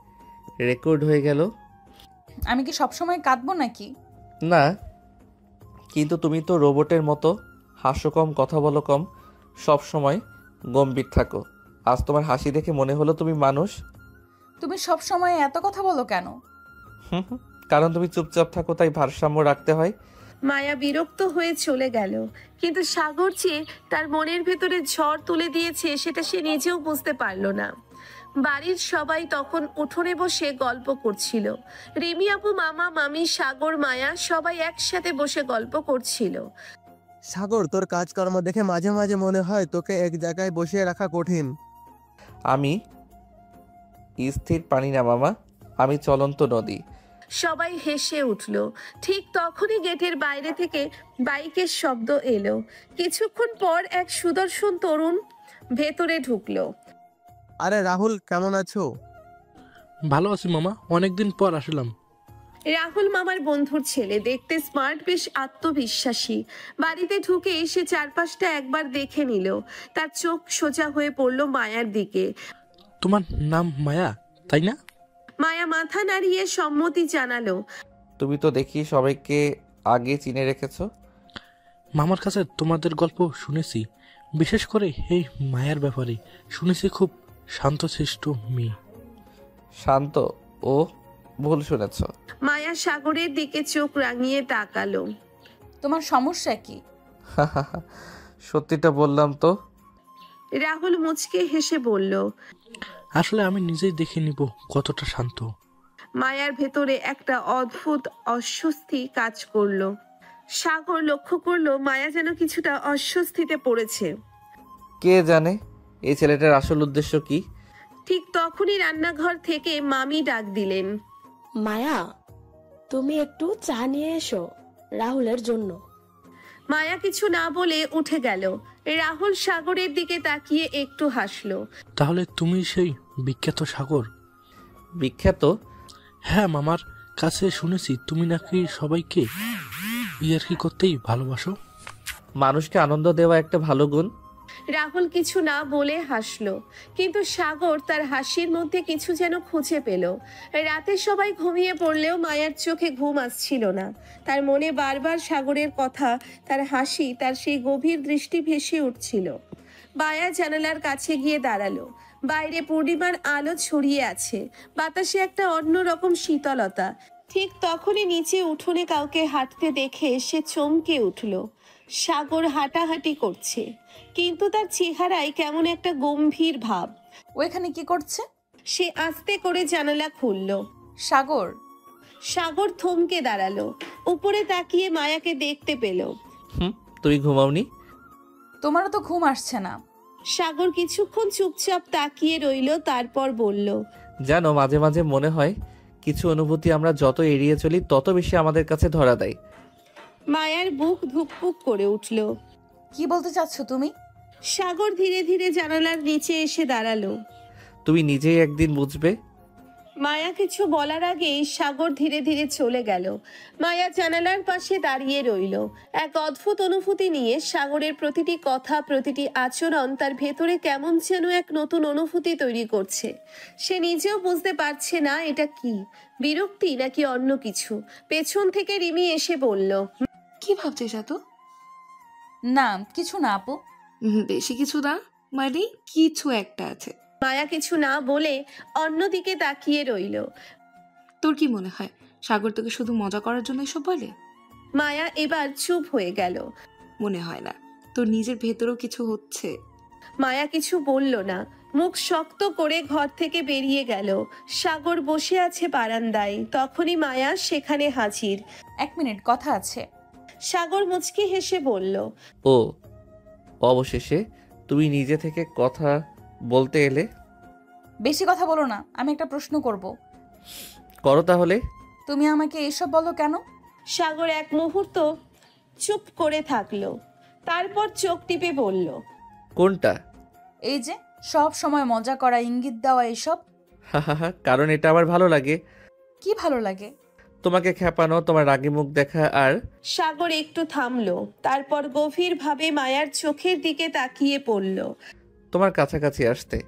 রেকর্ড হয়ে গেল। আমি কি সবসময় কাঁদবো নাকি? না, কিন্তু তুমি তো রোবটের মতো হাসো কম, কথা বলো কম, সব সময় গম্ভীর থাকো। আজ তোমার হাসি দেখে মনে হলো তুমি মানুষ। তুমি সব সময় এত কথা বলো কেন? কারণ তুমি চুপচাপ থাকো, তাই ভারসাম্য রাখতে হয়। মায়া বিরক্ত হয়ে চলে গেল, কিন্তু সাগর যে তার মনের ভেতরে ঝড় তুলে দিয়েছে সেটা সে নিজেও বুঝতে পারল না। বাড়ির সবাই তখন উঠোনে বসে গল্প করছিল। রিমি আপু, মামা, মামি, সাগর, মায়া সবাই একসাথে বসে গল্প করছিল। সাগর, তোর কাজকর্ম দেখে মাঝে মাঝে মনে হয় তোকে এক জায়গায় বসিয়ে রাখা কঠিন। আমি স্থির পানি না মামা, আমি চলন্ত নদী। সবাই হেসে উঠল। ঠিক তখনই গেটের বাইরে থেকে বাইকের শব্দ এলো। কিছুক্ষণ পর এক সুদর্শন তরুণ ভেতরে ঢুকলো। আরে রাহুল, কেমন আছো? ভালো আছি মামা, অনেকদিন পর আসলাম। রাহুল মামার বন্ধুর ছেলে, দেখতে স্মার্ট, বেশ আত্মবিশ্বাসী। বাড়িতে ঢুকে এসে চারপাশটা একবার দেখে নিল। তার চোখ সোজা হয়ে পড়ল মায়ার দিকে। তোমার নাম মায়া, তাই না? মায়া মাথা নাড়িয়ে সম্মতি জানালো। তুমি তো দেখি সবাইকে আগে চিনে রেখেছো। মামার কাছে তোমাদের গল্প শুনেছি, বিশেষ করে এই মায়ার ব্যাপারে শুনেছি খুব শান্তশিষ্ট মেয়ে। শান্ত? ও ভুল শুনেছ। মায়া সাগরের দিকে চোখ রাঙিয়ে তাকালো। তোমার সমস্যা কি? সত্যিটা বললাম তো। রাহুল মুচকে হেসে বলল। আসলে আমি নিজেই দেখে নিব কতটা শান্ত। মায়ার ভেতরে একটা অদ্ভুত অস্বস্তি কাজ করলো। সাগর লক্ষ্য করলো মায়া যেন কিছুটা অস্বস্তিতে পড়েছে। কে জানে এই ছেলেটার আসল উদ্দেশ্য কি। ঠিক তখনই রান্নাঘর থেকে মামি ডাক দিলেন। মায়া, তুমি একটু চা নিয়ে এসো রাহুলের জন্য। মায়া কিছু না বলে উঠে গেল। রাহুল সাগরের দিকে তাকিয়ে একটু হাসলো। তাহলে তুমি সেই বিখ্যাত সাগর? বিখ্যাত? হ্যাঁ, মামার কাছে শুনেছি তুমি নাকি সবাইকে ইয়ার্কি করতেই ভালোবাসো। মানুষকে আনন্দ দেওয়া একটা ভালো গুণ। রাহুল কিছু না বলে হাসলো, কিন্তু সাগর তার হাসির মধ্যে কিছু যেন খুঁজে পেল। রাতে সবাই ঘুমিয়ে পড়লেও মায়ার চোখে ঘুম আসছিল না। তার মনে বারবার সাগরের কথা, তার হাসি, তার সেই গভীর দৃষ্টি ভেসে উঠছিল। মায়া জানালার কাছে গিয়ে দাঁড়ালো। বাইরে পূর্ণিমার আলো ছড়িয়ে আছে, বাতাসে একটা অন্যরকম শীতলতা। ঠিক তখনই নিচে উঠোনে কাউকে হাঁটতে দেখে সে চমকে উঠল। সাগর হাঁটাহাঁটি করছে, কিন্তু তার চেহারায় কেমন একটা গম্ভীর ভাব। ও এখানে কি করছে? সে আস্তে করে জানালা খুলল। সাগর। সাগর থমকে দাঁড়ালো, উপরে তাকিয়ে মায়াকে দেখতে পেল। তুই ঘুমাওনি? তোমারও তো ঘুম আসছে না। সাগর কিছুক্ষণ চুপচাপ তাকিয়ে রইল, তারপর বলল। জানো, মাঝে মাঝে মনে হয় কিছু অনুভূতি আমরা যত এড়িয়ে চলি তত বেশি আমাদের কাছে ধরা দেয়। মায়ার বুক ধুকপুক করে উঠল। কি বলতে চাচ্ছ তুমি? সাগর ধীরে ধীরে জানালার নিচে এসে দাঁড়ালো। তুমি নিজেই একদিন বুঝবে। মায়া কিছু বলার আগেই সাগর ধীরে ধীরে চলে গেল। মায়া জানালার পাশে দাঁড়িয়ে রইল। এক অদ্ভুত অনুভূতি নিয়ে সাগরের প্রতিটি কথা, প্রতিটি আচরণ তার ভেতরে কেমন যেন এক নতুন অনুভূতি তৈরি করছে। সে নিজেও বুঝতে পারছে না এটা কি, বিরক্তি নাকি অন্য কিছু। পেছন থেকে রিমি এসে বলল। কি ভাবছিস এত? না কিছু না আপু। বেশি কিছু না, মানে কিছু একটা আছে। মায়া কিছু না বলে অন্যদিকে তাকিয়ে রইল। তোর কি মনে হয় সাগর তোকে শুধু মজা করার জন্য এসব বলে? মায়া এবার চুপ হয়ে গেল। মনে হয় না, তোর নিজের ভেতরেও কিছু হচ্ছে। মায়া কিছু বলল না, মুখ শক্ত করে ঘর থেকে বেরিয়ে গেল। সাগর বসে আছে বারান্দায়, তখনই মায়া সেখানে হাজির। 1 মিনিট, কথা আছে। সাগর মুচকি হেসে বলল। ও, অবশেষে তুমি নিজে থেকে কথা বলতে এলে। বেশি কথা বলো না, আমি একটা প্রশ্ন করব। করো তাহলে। তুমি আমাকে এসব বলো কেন? সাগর এক মুহূর্ত চুপ করে থাকলো, তারপর চোখ টিপে বলল। কোনটা? এই যে সব সময় মজা করা, ইঙ্গিত দেওয়া, এসব। কারণ এটা আমার ভালো লাগে। কি ভালো লাগে? তোমাকে খেপানো, তোমার রাগী মুখ দেখা। আর সাগর একটু থামলো, তারপর গভীরভাবে মায়ার চোখের দিকে তাকিয়ে পড়ল। তোমার কাছাকাছি আসতে।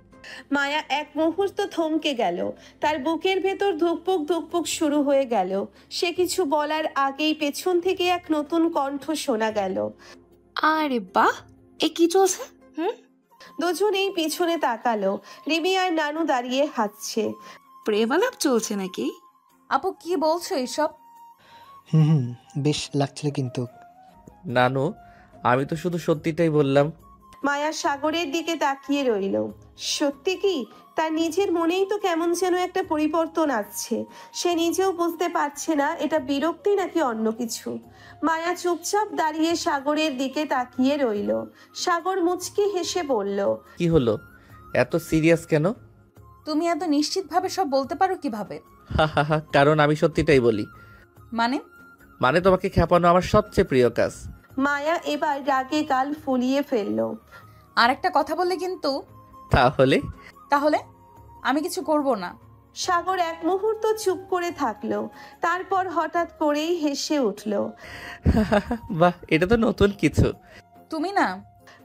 মায়া এক মুহূর্ত থমকে গেল, তার বুকের ভেতর ধুকপুক ধুকপুক শুরু হয়ে গেল। সে কিছু বলার আগেই পেছন থেকে এক নতুন কণ্ঠ শোনা গেল। আরে বাহ, এ কি চলছে? দুজনেই পিছনে তাকালো। রিমি আর নানু দাঁড়িয়ে হাসছে। প্রেমালাপ চলছে নাকি? আপু কি বলছো এসব? হুম, বেশ লাগছিল কিন্তু। নানু, আমি তো শুধু সত্যিটাই বললাম। মায়া সাগরের দিকে তাকিয়ে রইল। সত্যি কি? তার নিজের মনেই তো কেমন যেন একটা পরিবর্তন আসছে। সে নিজেও বুঝতে পারছে না এটা বিরক্তি নাকি অন্য কিছু। মায়া চুপচাপ দাঁড়িয়ে সাগরের দিকে তাকিয়ে রইল। সাগর মুচকি হেসে বলল। কি হলো, এত সিরিয়াস কেন? তুমি এত নিশ্চিতভাবে সব বলতে পারো কিভাবে? হা হা হা, কারণ আমি সত্যিটাই বলি। মানে? মানে তোমাকে খেপানো আমার সবচেয়ে প্রিয় কাজ। মায়া এবার রাগে গাল ফুলিয়ে ফেলল। আর একটা কথা বললে কিন্তু। তাহলে? তাহলে আমি কিছু করব না। সাগর এক মুহূর্ত চুপ করে থাকলো, তারপর হঠাৎ করেই হেসে উঠল। বাহ, এটা তো নতুন কিছু। তুমি না।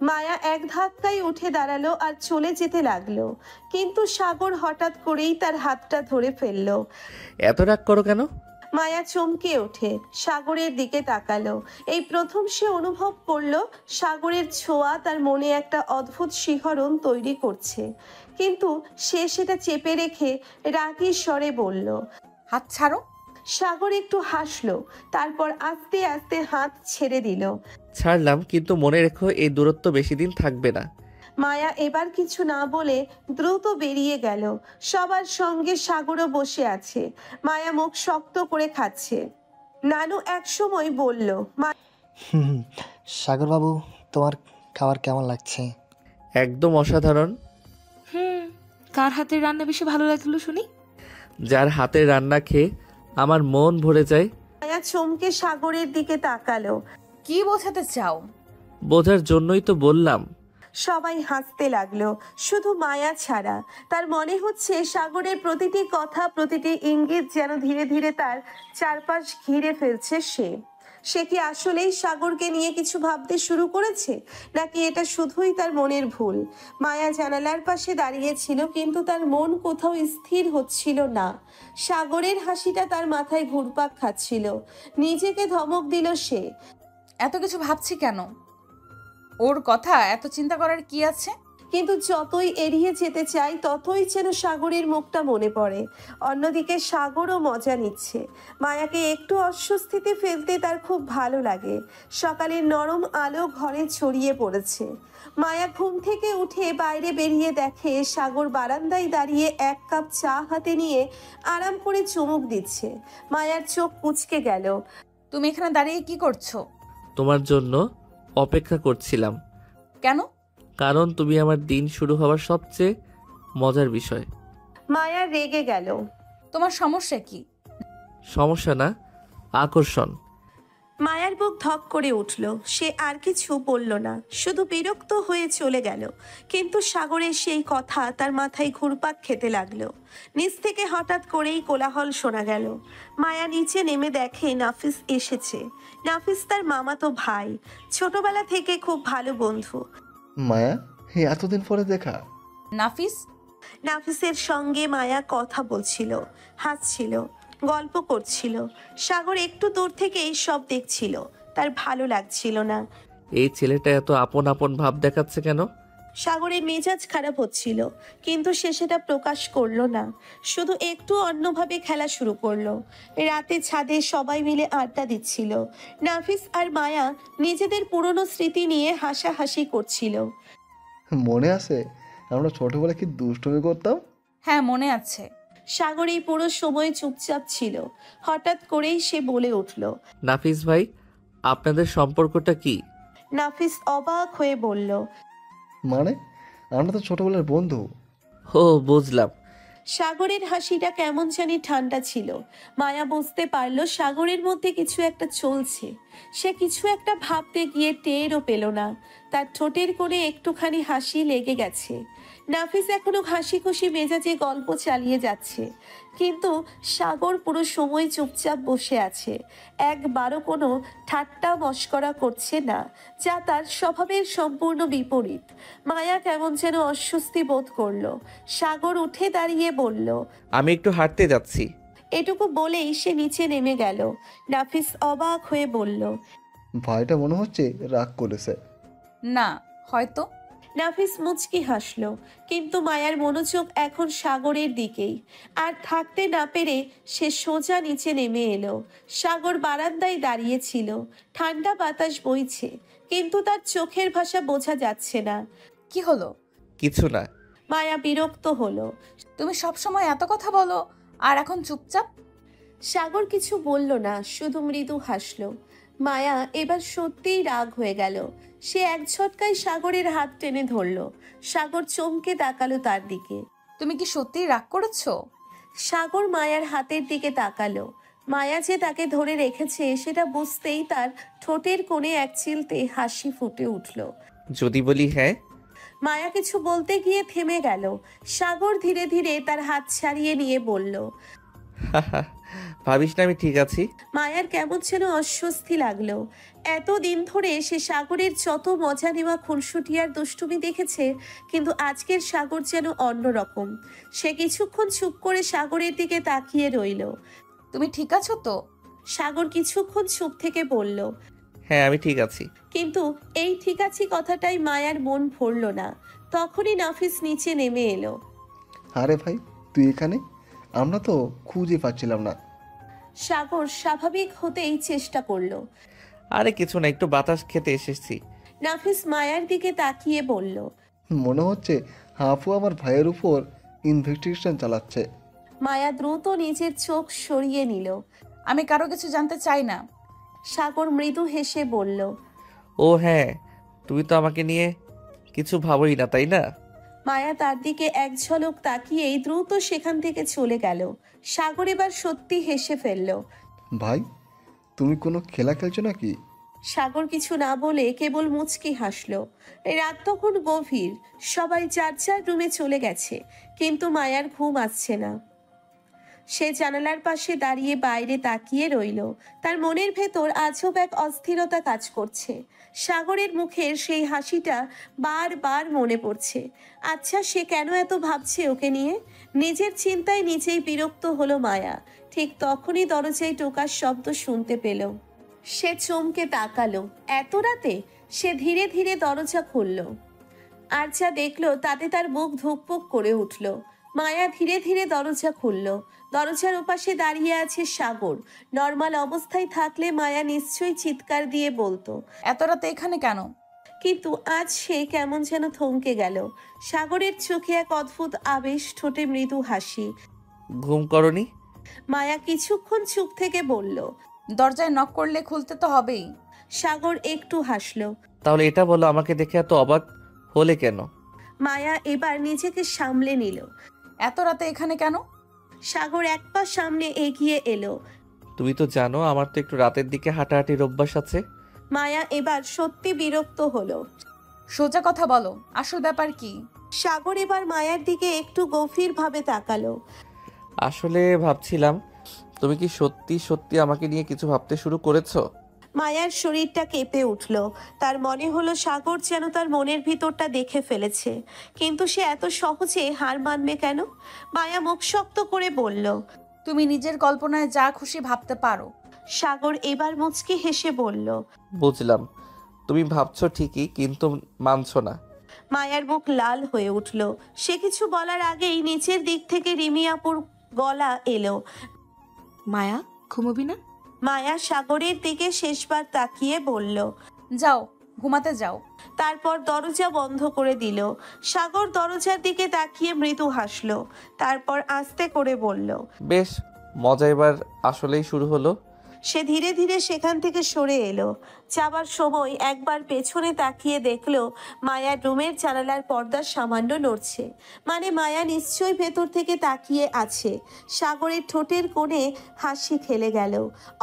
মায়া এক ধাক্কায় উঠে দাঁড়ালো আর চলে যেতে লাগলো, কিন্তু সাগর হঠাৎ করেই তার হাতটা ধরে ফেললো। এত রাগ করো কেন? মায়া চমকে ওঠে, সাগরের দিকে তাকালো। এই প্রথম সে অনুভব করলো সাগরের ছোঁয়া তার মনে একটা অদ্ভুত শিহরণ তৈরি করছে, কিন্তু সে সেটা চেপে রেখে রাগী স্বরে বলল, হাত ছাড়ো। সাগর একটু হাসলো, তারপর আস্তে আস্তে হাত ছেড়ে দিল। ছাড়লাম, কিন্তু মনে রেখো এই দূরত্ব বেশি দিন থাকবে না। মায়া এবার কিছু না বলে দ্রুত বেরিয়ে গেল। সবার সঙ্গে সাগরও বসে আছে, মায়া মুখ শক্ত করে খাচ্ছে। নানু একসময় বলল, হুম, সাগরবাবু, তোমার খাবার কেমন লাগছে? একদম অসাধারণ। কার হাতের রান্না বেশি ভালো লাগলো শুনি? যার হাতের রান্না খেয়ে আমার মন ভরে যায়। মায়া চমকে সাগরের দিকে তাকালো। কি বোঝাতে চাও? বোঝার জন্যই তো বললাম। সবাই হাসতে লাগলো, শুধু মায়া ছাড়া। তার মনে হচ্ছে সাগরের প্রতিটি কথা, প্রতিটি ইঙ্গিত যেন ধীরে ধীরে তার চারপাশ ঘিরে ফেলছে। সে কি আসলেই সাগরকে নিয়ে কিছু ভাবতে শুরু করেছে, নাকি এটা শুধুই তার মনের ভুল? মায়া জানালার পাশে দাঁড়িয়েছিল, কিন্তু তার মন কোথাও স্থির হচ্ছিল না। সাগরের হাসিটা তার মাথায় ঘুরপাক খাচ্ছিল। নিজেকে ধমক দিল সে। এত কিছু ভাবছি কেন? ওর কথা এত চিন্তা করার কি আছে? কিন্তু যতই এড়িয়ে যেতে চাই, ততই যেন সাগরের মুখটা মনে পড়ে। অন্যদিকে সাগরও মজা নিচ্ছে। মায়াকে একটু অস্বস্তিতে ফেলতে তার খুব ভালো লাগে। সকালের নরম আলো ঘরে ছড়িয়ে পড়েছে। মায়া ঘুম থেকে উঠে বাইরে বেরিয়ে দেখে সাগর বারান্দায় দাঁড়িয়ে এক কাপ চা হাতে নিয়ে আরাম করে চুমুক দিচ্ছে। মায়ার চোখ কুঁচকে গেল। তুমি এখানে দাঁড়িয়ে কি করছো? তোমার জন্য অপেক্ষা করছিলাম। কেন? কারণ তুমি আমার দিন শুরু হওয়ার সবচেয়ে মজার বিষয়। মায়া রেগে গেল। তোমার সমস্যা কি? সমস্যা না, আকর্ষণ। মায়ার বুক ধক করে উঠল। সে আর কিছু বলল না, শুধু বিরক্ত হয়ে চলে গেল। কিন্তু সাগরের সেই কথা তার মাথায় ঘুরপাক খেতে লাগলো। নিচ থেকে হঠাৎ করেই কোলাহল শোনা গেল। মায়া নিচে নেমে দেখে নাফিস এসেছে। নাফিস তার মামাতো ভাই, ছোটবেলা থেকে খুব ভালো বন্ধু। মায়া, এতদিন পরে দেখা। নাফিস? নাফিসের সঙ্গে মায়া কথা বলছিল, হাসছিল, গল্প করছিল। সাগর একটু দূর থেকেই সব দেখছিল। তার ভালো লাগছিল না। এই ছেলেটা এত আপন আপন ভাব দেখাচ্ছে কেন? সাগরের মেজাজ খারাপ হচ্ছিল, কিন্তু সে সেটা প্রকাশ করলো না। শুধু একটু অন্যভাবে খেলা শুরু করলো। রাতে ছাদে সবাই মিলে আড্ডা দিচ্ছিল। নাফিস আর মায়া নিজেদের পুরনো স্মৃতি নিয়ে হাসাহাসি করছিল। মনে আছে আমরা ছোটবেলায় কি দুষ্টুমি করতাম? হ্যাঁ, মনে আছে। সাগর এই পুরো সময় চুপচাপ ছিল। হঠাৎ করেই সে বলে উঠল, নাফিস ভাই, আপনাদের সম্পর্কটা কি? নাফিস অবাক হয়ে বলল, মানে আমরা তো ছোটবেলার বন্ধু। ও, বুঝলাম। সাগরের হাসিটা কেমন জানি ঠান্ডা ছিল। মায়া বুঝতে পারলো সাগরের মধ্যে কিছু একটা চলছে। সে কিছু একটা ভাবতে গিয়ে টেরও পেল না। তার ঠোঁটের কোণে একটুখানি হাসি লেগে গেছে। নাফিস এখনো হাসি খুশি মেজাজে গল্প চালিয়ে যাচ্ছে, কিন্তু সাগর পুরো সময় চুপচাপ বসে আছে। একবারও কোনো ঠাট্টা মশকরা করছে না, যা তার স্বভাবের সম্পূর্ণ বিপরীত। মায়া কেমন যেন অস্বস্তি বোধ করলো। সাগর উঠে দাঁড়িয়ে বলল, আমি একটু হাঁটতে যাচ্ছি। এটুকু বলেই সে নিচে নেমে গেল। নাফিস অবাক হয়ে বলল, ভাইটা মনে হচ্ছে রাগ করেছে। না, হয়তো। নাফিস মুচকি হাসলো, কিন্তু মায়ার মনোযোগ এখন সাগরের দিকেই। আর থাকতে না পেরে সে সোজা নিচে নেমে এলো। সাগর বারান্দায় দাঁড়িয়েছিল। ঠান্ডা বাতাস বইছে, কিন্তু তার চোখের ভাষা বোঝা যাচ্ছে না। কি হলো? কিছু না। মায়া বিরক্ত হলো। তুমি সবসময় এত কথা বলো, আর এখন চুপচাপ। সাগর কিছু বলল না, শুধু মৃদু হাসলো। মায়া এবার সত্যিই রাগ হয়ে গেল। সে এক ঝটকায় সাগরের হাত টেনে ধরল। সাগর চমকে তাকালো তার দিকে। তুমি কি সত্যিই রাগ করেছো? সাগর মায়ার হাতের দিকে তাকালো। মায়া যে তাকে ধরে রেখেছে সেটা বুঝতেই তার ঠোঁটের কোণে এক চিলতে হাসি ফুটে উঠল। যদি বলি হ্যাঁ। মায়া কিছু বলতে গিয়ে থেমে গেল। সাগর ধীরে ধীরে তার হাত ছাড়িয়ে নিয়ে বলল, ভাবিস না আমি ঠিক আছি। মায়ার কেমন যেন অস্বস্তি লাগলো। এতদিন ধরে সে সাগরের যত মজা নেওয়া খুনসুটি আর দুষ্টুমি দেখেছে, কিন্তু আজকের সাগর যেন অন্যরকম। সে কিছুক্ষণ চুপ করে সাগরের দিকে তাকিয়ে রইল। তুমি ঠিক আছো তো? সাগর কিছুক্ষণ চুপ থেকে বলল, হ্যাঁ আমি ঠিক আছি। কিন্তু এই ঠিক আছি কথাটাই মায়ার মন ভরল না। তখনই নাফিস নিচে নেমে এলো। আরে ভাই, তুই এখানে? আমরা তো খুঁজে পাচ্ছিলাম না। সাগর স্বাভাবিক হতেই চেষ্টা করলো। আরে কিছু না, একটু বাতাস খেতে এসেছি। নাফিস মায়ার দিকে তাকিয়ে বলল, মনে হচ্ছে হাফু আমার ভাইয়ের উপর ইনভেস্টিগেশন চালাচ্ছে। মায়া দ্রুত নিজের চোখ সরিয়ে নিল। আমি কারো কিছু জানতে চাই না। সাগর মৃদু হেসে বলল, ও হ্যাঁ, তুমি তো আমাকে নিয়ে কিছু ভাবোই না, তাই না? মায়া তার দিকে এক ঝলক তাকিয়েই দ্রুত সেখান থেকে চলে গেল। সাগর এবার সত্যি হেসে ফেলল। ভাই, তুমি কোনো খেলা খেলছো নাকি? সাগর কিছু না বলে কেবল মুচকি হাসল। রাত তখন গভীর, সবাই যার যার রুমে চলে গেছে, কিন্তু মায়ার ঘুম আসছে না। সে জানালার পাশে দাঁড়িয়ে বাইরে তাকিয়ে রইল। তার মনের ভেতর আজব এক অস্থিরতা কাজ করছে। সাগরের মুখের সেই হাসিটা বারবার মনে পড়ছে। আচ্ছা, সে কেন এত ভাবছে ওকে নিয়ে? নিজের চিন্তায় নিজেই বিরক্ত হলো মায়া। ঠিক তখনই দরজায় টোকার শব্দ শুনতে পেল। সে চমকে তাকালো। এত রাতে? সে ধীরে ধীরে দরজা খুলল, আর যা দেখলো তাতে তার বুক ধুকপুক করে উঠল। মায়া ধীরে ধীরে দরজা খুলল। দরজার ওপাশে দাঁড়িয়ে আছে সাগর। নর্মাল অবস্থায় থাকলে মায়া নিশ্চয়ই চিৎকার দিয়ে বলতো, এত রাতে এখানে কেন? কিন্তু আজ সে কেমন যেন থমকে গেল। সাগরের চোখে এক অদ্ভুত আবেশ, ঠোঁটে মৃদু হাসি। ঘুম করনি? মায়া কিছুক্ষণ চুপ থেকে বলল, দরজায় নক করলে খুলতে তো হবেই। সাগর একটু হাসলো। তাহলে এটা বলো, আমাকে দেখে এত অবাক হলে কেন? মায়া এবার নিজেকে সামলে নিল। এত রাতে এখানে কেন? সাগর এক পা সামনে এগিয়ে এলো। তুমি তো জানো আমার তো একটু রাতের দিকে হাঁটাহাঁটির অভ্যাস আছে। মায়া এবার সত্যি বিরক্ত হলো। সোজা কথা বলো, আসল ব্যাপার কি? সাগর এবার মায়ার দিকে একটু গভীরভাবে তাকালো। আসলে ভাবছিলাম, তুমি কি সত্যি সত্যি আমাকে নিয়ে কিছু ভাবতে শুরু করেছো? মায়ার শরীরটা কেঁপে উঠল। তার মনে হলো সাগর যেন তার মনের ভিতরটা দেখে ফেলেছে, কিন্তু সে এত সহজে হার মানবে কেন? মায়া মুখ শক্ত করে বলল, তুমি নিজের কল্পনায় যা খুশি ভাবতে পারো। সাগর এবার মুচকি হেসে বলল, বুঝলাম, তুমি ভাবছো ঠিকই, কিন্তু মানছো না। মায়ার মুখ লাল হয়ে উঠল। সে কিছু বলার আগেই নিচের দিক থেকে রিমি আপুর গলা এলো। মায়া, ঘুমোবি না? মায়া সাগরের দিকে শেষবার তাকিয়ে বলল, যাও, ঘুমাতে যাও। তারপর দরজা বন্ধ করে দিল। সাগর দরজার দিকে তাকিয়ে মৃদু হাসলো। তারপর আস্তে করে বলল, বেশ মজা এবার আসলেই শুরু হলো। সে ধীরে ধীরে সেখান থেকে সরে এলো। যাবার সময় একবার পেছনে তাকিয়ে দেখলো মায়ার রুমের জানালার পর্দা সামান্য নড়ছে। মানে মায়া নিশ্চয়ই ভেতর থেকে তাকিয়ে আছে। সাগরের ঠোঁটের কোণে হাসি খেলে গেল।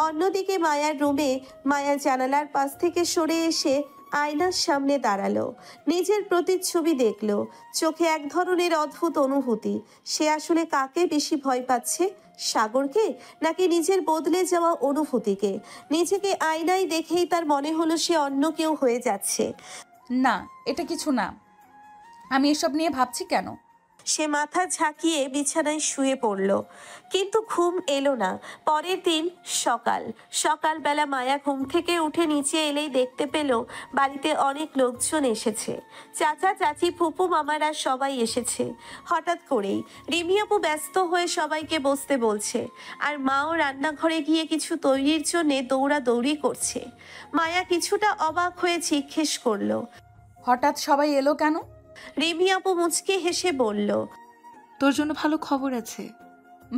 অন্যদিকে মায়ার রুমে মায়া জানালার পাশ থেকে সরে এসে আয়নার সামনে দাঁড়ালো। নিজের প্রতিচ্ছবি দেখলো। চোখে এক ধরনের অদ্ভুত অনুভূতি। সে আসলে কাকে বেশি ভয় পাচ্ছে, সাগরকে নাকি নিজের বদলে যাওয়া অনুভূতিকে? নিজেকে আয়নায় দেখেই তার মনে হলো সে অন্য কেউ হয়ে যাচ্ছে। না, এটা কিছু না। আমি এসব নিয়ে ভাবছি কেন? সে মাথা ঝাঁকিয়ে বিছানায় শুয়ে পড়ল, কিন্তু ঘুম এলো না। পরের দিন সকালবেলা মায়া ঘুম থেকে উঠে নিচে এলেই দেখতে পেল বাড়িতে অনেক লোকজন এসেছে। চাচা চাচি ফুপু মামারা সবাই এসেছে। হঠাৎ করেই রিমি আপু ব্যস্ত হয়ে সবাইকে বসতে বলছে, আর মাও রান্নাঘরে গিয়ে কিছু তৈরির জন্য দৌড়াদৌড়ি করছে। মায়া কিছুটা অবাক হয়ে জিজ্ঞেস করলো, হঠাৎ সবাই এলো কেন? রিমি আপু মুচকে হেসে বলল, তোর জন্য ভালো খবর আছে।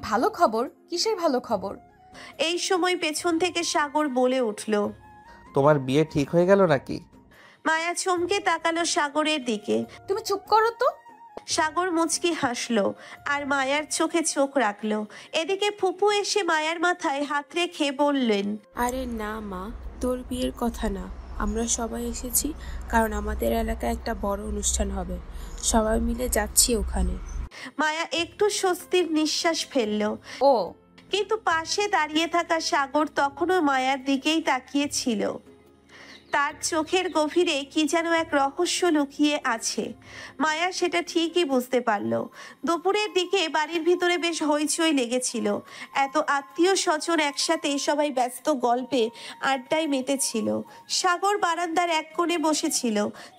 ভালো খবর? কিসের ভালো খবর? এই সময় পেছন থেকে সাগর বলে উঠল, তোমার বিয়ে ঠিক হয়ে গেল নাকি? মায়া চমকে তাকালো সাগরের দিকে। তুমি চুপ করো তো। সাগর মুচকি হাসলো আর মায়ার চোখে চোখ রাখলো। এদিকে ফুপু এসে মায়ার মাথায় হাত রেখে বললেন, আরে না মা, তোর বিয়ের কথা না, আমরা সবাই এসেছি কারণ আমাদের এলাকায় একটা বড় অনুষ্ঠান হবে, সবাই মিলে যাচ্ছি ওখানে। মায়া একটু স্বস্তির নিঃশ্বাস ফেলল। ও কিন্তু পাশে দাঁড়িয়ে থাকা সাগর তখনও মায়ার দিকেই তাকিয়ে ছিল। তার চোখের গভীরে কি যেন এক রহস্য লুকিয়ে আছে। মায়া সেটা ঠিকই বুঝতে পারল। দুপুরের দিকে বাড়ির ভিতরে বেশ হইচই লেগেছিল। এত আত্মীয় স্বজন একসাথে, সবাই ব্যস্ত গল্পে আড্ডায় মেতেছিল। সাগর বারান্দার এক কোণে বসেছিল,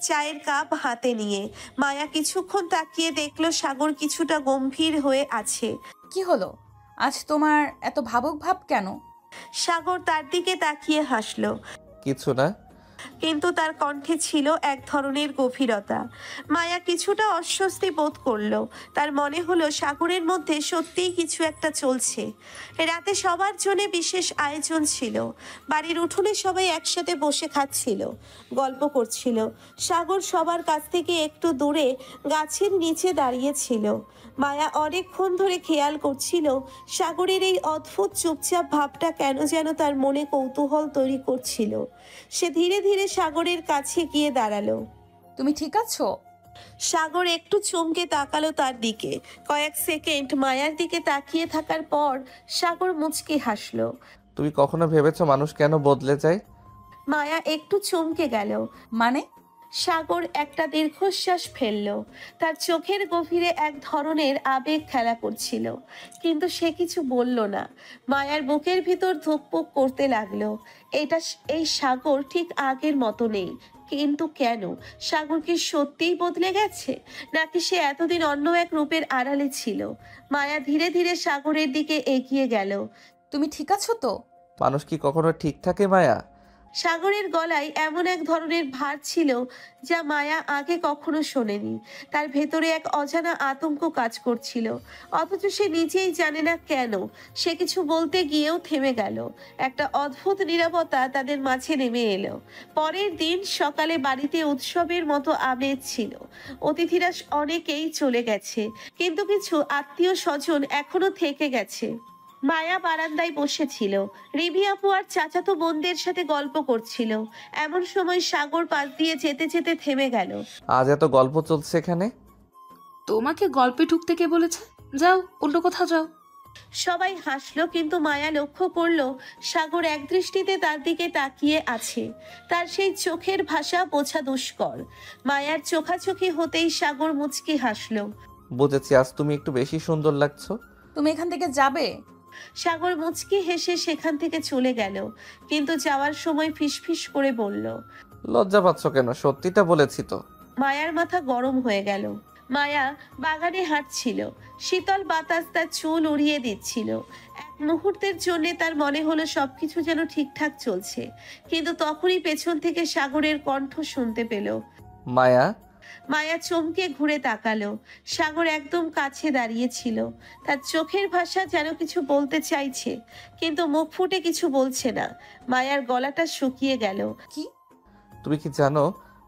চায়ের কাপ হাতে নিয়ে। মায়া কিছুক্ষণ তাকিয়ে দেখল সাগর কিছুটা গম্ভীর হয়ে আছে। কি হলো, আজ তোমার এত ভাবুক ভাব কেন? সাগর তার দিকে তাকিয়ে হাসল, কিছু না। কিন্তু তার কণ্ঠে ছিল এক ধরনের গভীরতা। মায়া কিছুটা অস্বস্তি বোধ করলো। তার মনে হলো সাগরের মধ্যে সত্যিই কিছু একটা চলছে। রাতে সবার জন্য বিশেষ আয়োজন ছিল। বাড়ির উঠোনে সবাই একসাথে বসে খাচ্ছিল, গল্প করছিল। সাগর সবার কাছ থেকে একটু দূরে গাছের নিচে দাঁড়িয়েছিল। মায়া অনেকক্ষণ ধরে খেয়াল করছিল সাগরের এই অদ্ভুত চুপচাপ ভাবটা কেন যেন তার মনে কৌতূহল তৈরি করছিল। সে ধীরে ধীরে সাগরের কাছে গিয়ে দাঁড়ালো। তুমি ঠিক আছো? সাগর একটু চমকে তাকালো তার দিকে। কয়েক সেকেন্ড মায়ার দিকে তাকিয়ে থাকার পর সাগর মুচকি হাসলো। তুমি কখনো ভেবেছো মানুষ কেন বদলে যায়? মায়া একটু চমকে গেল। মানে? সাগর একটা দীর্ঘশ্বাস ফেলল। তার চোখের গভীরে এক ধরনের আবেগ খেলা করছিল, কিন্তু সে কিছু বলল না। মায়ার বুকের ভিতর ধুকপুক করতে লাগলো। এই সাগর ঠিক আগের মতো নেই। কিন্তু কেন? সাগর কি সত্যিই বদলে গেছে, নাকি সে এতদিন অন্য এক রূপের আড়ালে ছিল? মায়া ধীরে ধীরে সাগরের দিকে এগিয়ে গেল। তুমি ঠিক আছো তো? মানুষ কি কখনো ঠিক থাকে মায়া? সাগরের গলায় এমন এক ধরনের ভার ছিল যা মায়া আগে কখনো শোনেনি। তার ভেতরে এক অজানা আতঙ্ক কাজ করছিল, অথচ সে নিজেই জানে না কেন। সে কিছু বলতে গিয়েও থেমে গেল। একটা অদ্ভুত নীরবতা তাদের মাঝে নেমে এলো। পরের দিন সকালে বাড়িতে উৎসবের মতো আমেজ ছিল। অতিথিরা অনেকেই চলে গেছে, কিন্তু কিছু আত্মীয় স্বজন এখনো থেকে গেছে। মায়া বারান্দায় বসেছিল, রিমি আপু আর চাচাতো বোনদের সাথে গল্প করছিল। এমন সময় সাগর পাশ দিয়ে যেতে যেতে থেমে গেল। আজ এত গল্প চলছে এখানে? তোমাকে গল্পে ঢুকতে কে বলেছে? যাও, অন্য কোথাও যাও। সবাই হাসলো, কিন্তু মায়া লক্ষ্য করলো সাগর একদৃষ্টিতে তার দিকে তাকিয়ে আছে। তার সেই চোখের ভাষা বোঝা দুষ্কর। মায়ার চোখাচোখি হতেই সাগর মুচকি হাসলো। বুঝেছি, আজ তুমি একটু বেশি সুন্দর লাগছো। তুমি এখান থেকে যাবে? সাগর মুচকি হেসে সেখান থেকে চলে গেল, কিন্তু যাওয়ার সময় ফিসফিস করে বলল, লজ্জা পাচ্ছ কেন? সত্যিটা বলেছি তো। মায়ার মাথা গরম হয়ে গেল। মায়া বাগানে হাঁটছিল, শীতল বাতাস তার চুল উড়িয়ে দিচ্ছিল। এক মুহূর্তের জন্য তার মনে হলো সবকিছু যেন ঠিকঠাক চলছে, কিন্তু তখনই পেছন থেকে সাগরের কণ্ঠ শুনতে পেল। মায়া। মায়া চমকে ঘুরে তাকালো। সাগর একদম কাছে দাঁড়িয়েছিল। তার চোখের ভাষা যেন কিছু বলতে চাইছে, কিন্তু মুখ ফুটে কিছু বলছে না। মায়ার গলাটা শুকিয়ে গেল। কি? তুমি কি জানো,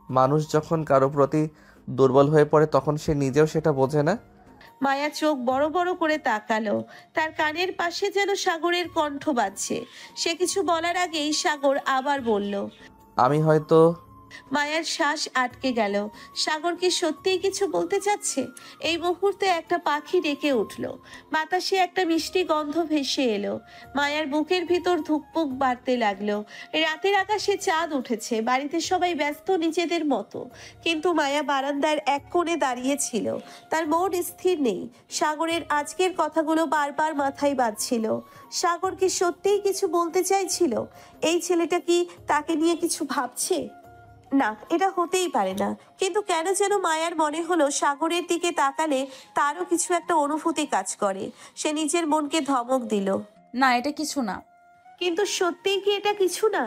মানুষ যখন কারো প্রতি দুর্বল হয়ে পড়ে তখন সে নিজেও সেটা বোঝে না। মায়া চোখ বড় বড় করে তাকালো। তার কানের পাশে যেন সাগরের কণ্ঠ বাজছে। সে কিছু বলার আগেই সাগর আবার বলল, আমি হয়তো। মায়ার শ্বাস আটকে গেল। সাগর কি সত্যিই কিছু বলতে চাচ্ছে? এই মুহূর্তে একটা পাখি ডেকে উঠল। বাতাসে একটা মিষ্টি গন্ধ ভেসে এলো। মায়ার বুকের ভিতর ধুকপুক বাড়তে লাগলো। রাতের আকাশে চাঁদ উঠেছে, বাড়িতে সবাই ব্যস্ত নিজেদের মতো, কিন্তু মায়া বারান্দার এক কোণে দাঁড়িয়েছিল। তার মন স্থির নেই। সাগরের আজকের কথাগুলো বারবার মাথায় বাজছিল। সাগর কি সত্যিই কিছু বলতে চাইছিল? এই ছেলেটা কি তাকে নিয়ে কিছু ভাবছে? না, এটা হতেই পারে না। কিন্তু কেন যেন মায়ার মনে হলো সাগরের দিকে তাকালে তারও কিছু একটা অনুভূতি কাজ করে। সে নিজের মনকে ধমক দিল, না, এটা কিছু না। কিন্তু সত্যিই কি এটা কিছু না?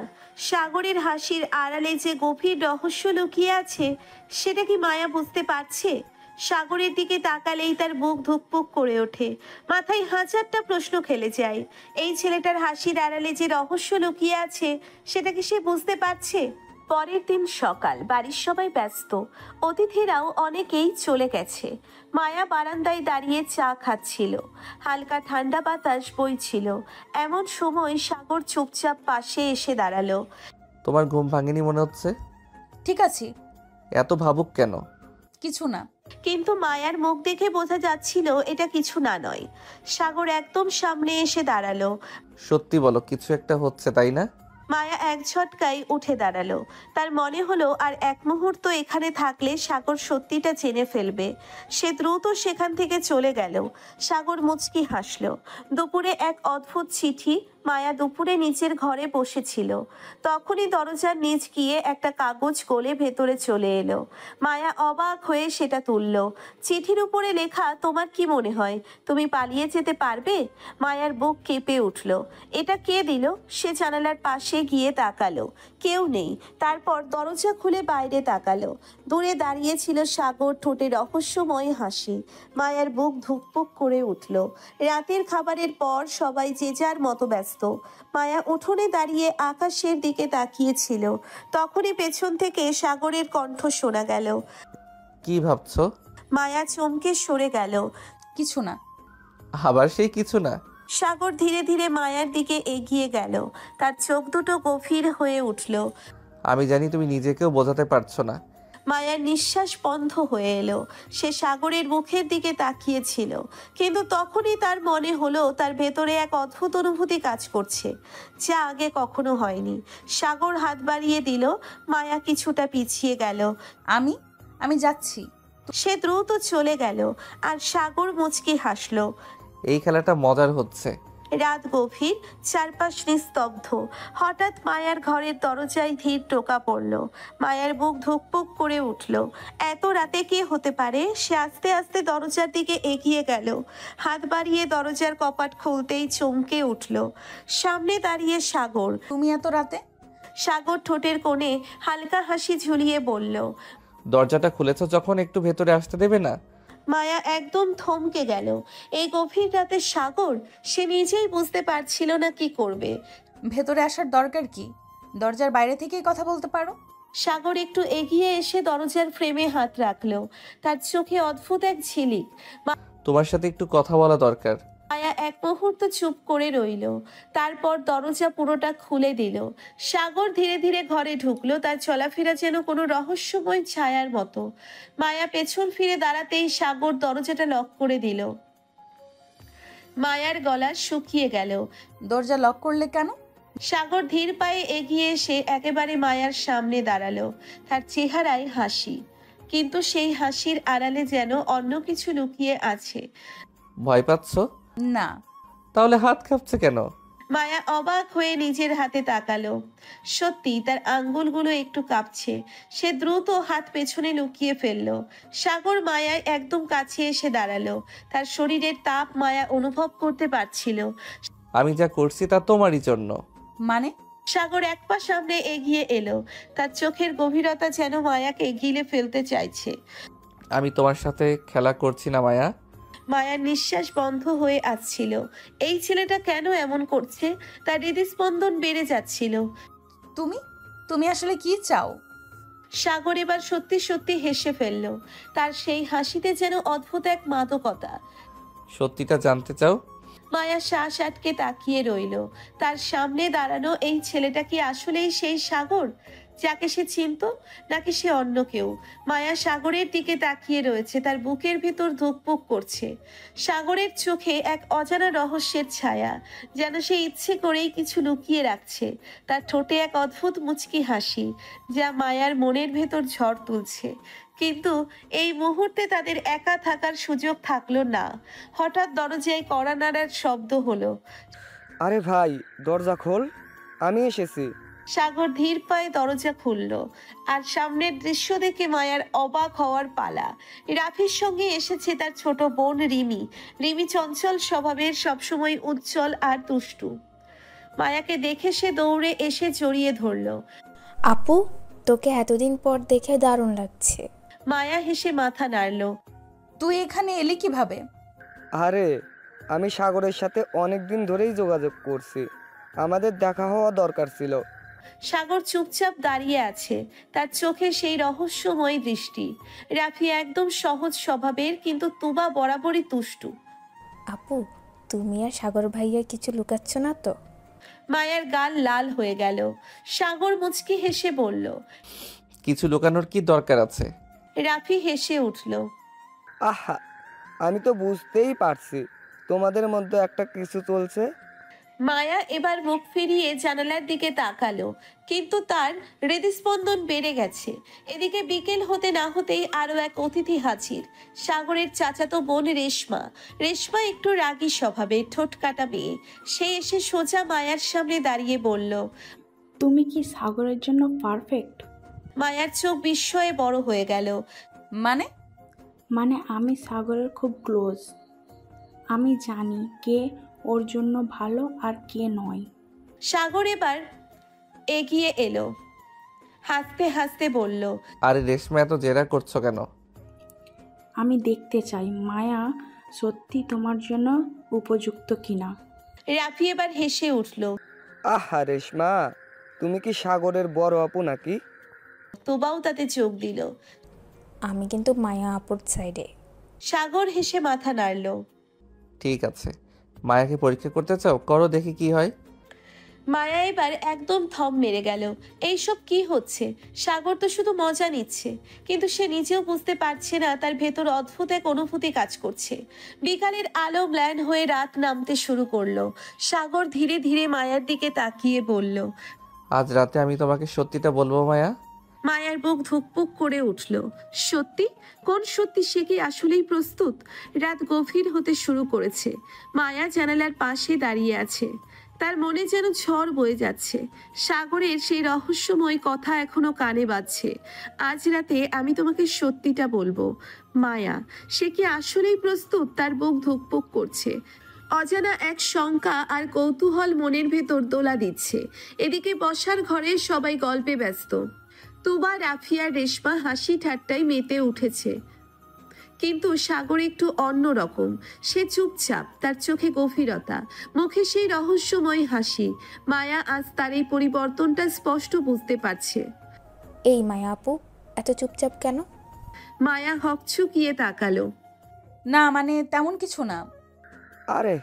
সাগরের হাসির আড়ালে যে গভীর রহস্য লুকিয়ে আছে, সেটা কি মায়া বুঝতে পারছে? সাগরের দিকে তাকালেই তার বুক ধুকপুক করে ওঠে। মাথায় হাজারটা প্রশ্ন খেলে যায়। এই ছেলেটার হাসির আড়ালে যে রহস্য লুকিয়ে আছে, সেটা কি সে বুঝতে পারছে? পরের দিন সকাল, বাড়ির সবাই ব্যস্ত, অতিথিরাও অনেকেই চলে গেছে। মায়া বারান্দায় দাঁড়িয়ে চা খাচ্ছিল, হালকা ঠান্ডা বাতাস বইছিল। এমন সময় সাগর চুপচাপ পাশে এসে দাঁড়ালো। তোমার ঘুম ভাঙেনি মনে হচ্ছে? ঠিক আছে। এত ভাবুক কেন? কিছু না। কিন্তু মায়ার মুখ দেখে বোঝা যাচ্ছিল এটা কিছু না নয়। সাগর একদম সামনে এসে দাঁড়ালো। সত্যি বলো, কিছু একটা হচ্ছে তাই না? মায়া এক ঝটকায় উঠে দাঁড়ালো। তার মনে হলো আর এক মুহূর্ত এখানে থাকলে সাগর সত্যিটা জেনে ফেলবে। সে দ্রুত সেখান থেকে চলে গেল। সাগর মুচকি হাসলো। দুপুরে এক অদ্ভুত চিঠি। মায়া দুপুরে নিচের ঘরে বসেছিল, তখনই দরজার নিচ গিয়ে একটা কাগজ গলে ভেতরে চলে এলো। মায়া অবাক হয়ে সেটা তুলল। চিঠির উপরে লেখা, তোমার কি মনে হয় তুমি পালিয়ে যেতে পারবে? মায়ার বুক কেঁপে উঠল। এটা কে দিল? সে জানালার পাশে গিয়ে তাকালো, কেউ নেই। তারপর দরজা খুলে বাইরে তাকালো। দূরে দাঁড়িয়ে ছিল সাগর, ঠোঁটে রহস্যময় হাসি। মায়ার বুক ধুকপুক করে উঠল। রাতের খাবারের পর সবাই যে যার মতো ব্যস্ত। মায়া উঠোনে দাঁড়িয়ে আকাশের দিকে তাকিয়েছিল। তখনই পেছন থেকে সাগরের কণ্ঠ শোনা গেল। কি ভাবছো? মায়া চমকে সরে গেল। কিছু না। আবার সেই কিছু না? সাগর ধীরে ধীরে মায়ার দিকে এগিয়ে গেল। তার চোখ দুটো গভীর হয়ে উঠল। আমি জানি তুমি নিজেকেও বোঝাতে পারছো না। মায়ার নিঃশ্বাস বন্ধ হয়ে এলো। সে সাগরের মুখের দিকে তাকিয়েছিল, কিন্তু তখনই তার মনে হলো তার ভেতরে এক অদ্ভুত অনুভূতি কাজ করছে, যা আগে কখনো হয়নি। সাগর হাত বাড়িয়ে দিল। মায়া কিছুটা পিছিয়ে গেল। আমি যাচ্ছি। সে দ্রুত চলে গেল, আর সাগর মুচকি হাসলো। এই খেলাটা মজার হচ্ছে। রাত গভীর, চারপাশ নিস্তব্ধ। হঠাৎ মায়ার ঘরের দরজায় ধীর টোকা পড়ল। মায়ার বুক ধুকপুক করে উঠল। এত রাতে কে হতে পারে? সে আস্তে আস্তে দরজার দিকে এগিয়ে গেল। হাত বাড়িয়ে দরজার কপাট খুলতেই চমকে উঠল। সামনে দাঁড়িয়ে সাগর। তুমি এত রাতে? সাগর ঠোঁটের কোণে হালকা হাসি ঝুলিয়ে বলল। দরজাটা খুলেছ যখন, একটু ভেতরে আসতে দেবে না? মায়া একদম থমকে গেল। এই গভীর রাতে সাগর, সে নিজেই বুঝতে পারছিল না কি করবে। ভেতরে আসার দরকার কি? দরজার বাইরে থেকেই কথা বলতে পারো। সাগর একটু এগিয়ে এসে দরজার ফ্রেমে হাত রাখলো। তার চোখে অদ্ভুত এক ঝিলিক। তোমার সাথে একটু কথা বলা দরকার। মায়া এক মুহূর্ত চুপ করে রইল। তারপর দরজা পুরোটা খুলে দিল। সাগর ধীরে ধীরে ঘরে ঢুকলো। তার চলাফেরা যেন কোনো রহস্যময় ছায়ার মতো। মায়া পেছন ফিরে দাঁড়াতেই সাগর দরজাটা লক করে দিল। মায়ার গলা শুকিয়ে গেল। দরজা লক করলে কেন? সাগর ধীর পায়ে এগিয়ে এসে একেবারে মায়ার সামনে দাঁড়ালো। তার চেহারায় হাসি, কিন্তু সেই হাসির আড়ালে যেন অন্য কিছু লুকিয়ে আছে। ভয় পাচ্ছ? না। তাহলে হাত কাঁপছে কেন? মায়া অবাক হয়ে নিজের হাতে তাকালো। সত্যি তার আঙ্গুলগুলো একটু কাঁপছে। সে দ্রুত হাত পেছনে লুকিয়ে ফেললো। সাগর মায়ায় একদম কাছে এসে দাঁড়ালো। তার শরীরের তাপ মায়া অনুভব করতে পারছিল। আমি যা করছি তা তোমারই জন্য। মানে? সাগর এক পা সামনে এগিয়ে এলো। তার চোখের গভীরতা যেন মায়াকে গিলে ফেলতে চাইছে। আমি তোমার সাথে খেলা করছি না মায়া। মায়ার নিঃশ্বাস বন্ধ হয়ে আসছিল। এই ছেলেটা কেন এমন করছে? তার হৃদস্পন্দন বেড়ে যাচ্ছিল। তুমি আসলে কি চাও? সাগর এবার সত্যি সত্যি হেসে ফেলল। তার সেই হাসিতে যেন অদ্ভুত এক মাদকতা। সত্যিটা জানতে চাও? মায়া শ্বাস আটকে তাকিয়ে রইল। তার সামনে দাঁড়ানো এই ছেলেটা কি আসলেই সেই সাগর যাকে সে চিনত, নাকি সে অন্য কেউ? মায়া সাগরের দিকে তাকিয়ে রয়েছে। তার বুকের ভিতর ধুকপুক করছে। সাগরের চোখে এক অজানা রহস্যের ছায়া, যেন সে ইচ্ছে করেই কিছু লুকিয়ে রাখছে। তার ঠোঁটে এক অদ্ভুত মুচকি হাসি, যা মায়ার মনের ভেতর ঝড় তুলছে। কিন্তু এই মুহূর্তে তাদের একা থাকার সুযোগ থাকলো না। হঠাৎ দরজায় কড়া নাড়ার শব্দ হলো। আরে ভাই, দরজা খোল, আমি এসেছি। সাগর ধীর পায়ে দরজা খুলল, আর সামনের দৃশ্য দেখে মায়ার অবাক হওয়ার পালা। রাফির সঙ্গে এসেছে তার ছোট বোন রিমি। রিমি চঞ্চল স্বভাবের, সবসময় উজ্জ্বল আর দুষ্টু। মায়াকে দেখে সে দৌড়ে এসে জড়িয়ে ধরল। আপু, তোকে এতদিন পর দেখে দারুণ লাগছে। মায়া হেসে মাথা নাড়ল। তুই এখানে এলি কিভাবে? আরে, আমি সাগরের সাথে অনেক দিন ধরেই যোগাযোগ করছি, আমাদের দেখা হওয়া দরকার ছিল। সাগর চুপচাপ দাঁড়িয়ে আছে, তার চোখে সেই রহস্যময় দৃষ্টি। রাফি একদম সহজ স্বভাবের, কিন্তু তুবা বরাবরই তুষ্টু। আপু, তুমি আর সাগর ভাইয়া কিছু লুকাচ্ছ না তো? মায়ার গাল লাল হয়ে গেল। সাগর মুচকি হেসে বলল, কিছু লুকানোর কি দরকার আছে? রাফি হেসে উঠল। আহা, আমি তো বুঝতেই পারছি তোমাদের মধ্যে একটা কিছু চলছে। মায়া এবার মুখ ফিরিয়ে জানালার দিকে তাকালো, কিন্তু তার হৃদস্পন্দন বেড়ে গেছে। এদিকে বিকেল হতে না হতেই আরো এক অতিথি হাজির, সাগরের চাচাতো বোন রেশমা। রেশমা একটু রাগী স্বভাবের, ঠোঁট কাটা মেয়ে। সে এসে সোজা মায়ার সামনে দাঁড়িয়ে বলল, তুমি কি সাগরের জন্য পারফেক্ট? মায়ার চোখ বিস্ময়ে বড় হয়ে গেল। মানে? মানে আমি সাগরের খুব ক্লোজ। আমি জানি কে ওর জন্য ভালো আর কে নয়। সাগর এবার এগিয়ে এলো, হাসতে হাসতে বলল, আরে রেশমা, এত জেরা করছো কেন? আমি দেখতে চাই মায়া সত্যি তোমার জন্য উপযুক্ত কিনা। রাফি এবার হেসে উঠল। আহা রেশমা, তুমি কি সাগরের বড় আপু নাকি? তোবাও তাতে চোখ দিল। আমি কিন্তু মায়া আপুর সাইডে। সাগর হেসে মাথা নাড়ল। ঠিক আছে, মায়াকে পরীক্ষা করতে চাও? করো, দেখি কি হয়। মায়া এবার একদম থম মেরে গেল। এইসব কি হচ্ছে? সাগর তো শুধু মজা নিচ্ছে, কিন্তু সে নিজেও বুঝতে পারছে না তার ভেতর অদ্ভুত এক অনুভূতি কাজ করছে। বিকালের আলো ম্লান হয়ে রাত নামতে শুরু করলো। সাগর ধীরে ধীরে মায়ার দিকে তাকিয়ে বলল, আজ রাতে আমি তোমাকে সত্যিটা বলবো মায়া। মায়ার বুক ধুকপুক করে উঠল। সত্যি? কোন সত্যি? সে কি আসলেই প্রস্তুত? রাত গভীর হতে শুরু করেছে। মায়া জানালার পাশে দাঁড়িয়ে আছে, তার মনে যেন ঝড় বয়ে যাচ্ছে। সাগরের সেই রহস্যময় কথা এখনো কানে বাজছে। আজ রাতে আমি তোমাকে সত্যিটা বলবো। মায়া, সে কি আসলেই প্রস্তুত? তার বুক ধুকপুক করছে। অজানা এক শঙ্কা আর কৌতূহল মনের ভেতর দোলা দিচ্ছে। এদিকে বসার ঘরে সবাই গল্পে ব্যস্ত। তুবা, রাফি আর রেশমা হাসি ঠাট্টায় মেতে উঠেছে, কিন্তু সাগর একটু অন্য রকম। সে চুপচাপ, তার চোখে গভীরতা, মুখে সেই রহস্যময় হাসি। মায়া আজ তার এই পরিবর্তনটা স্পষ্ট বুঝতে পারছে। এই মায়া আপু, এত চুপচাপ কেন? মায়া হকচকিয়ে তাকালো। না মানে তেমন কিছু না। আরে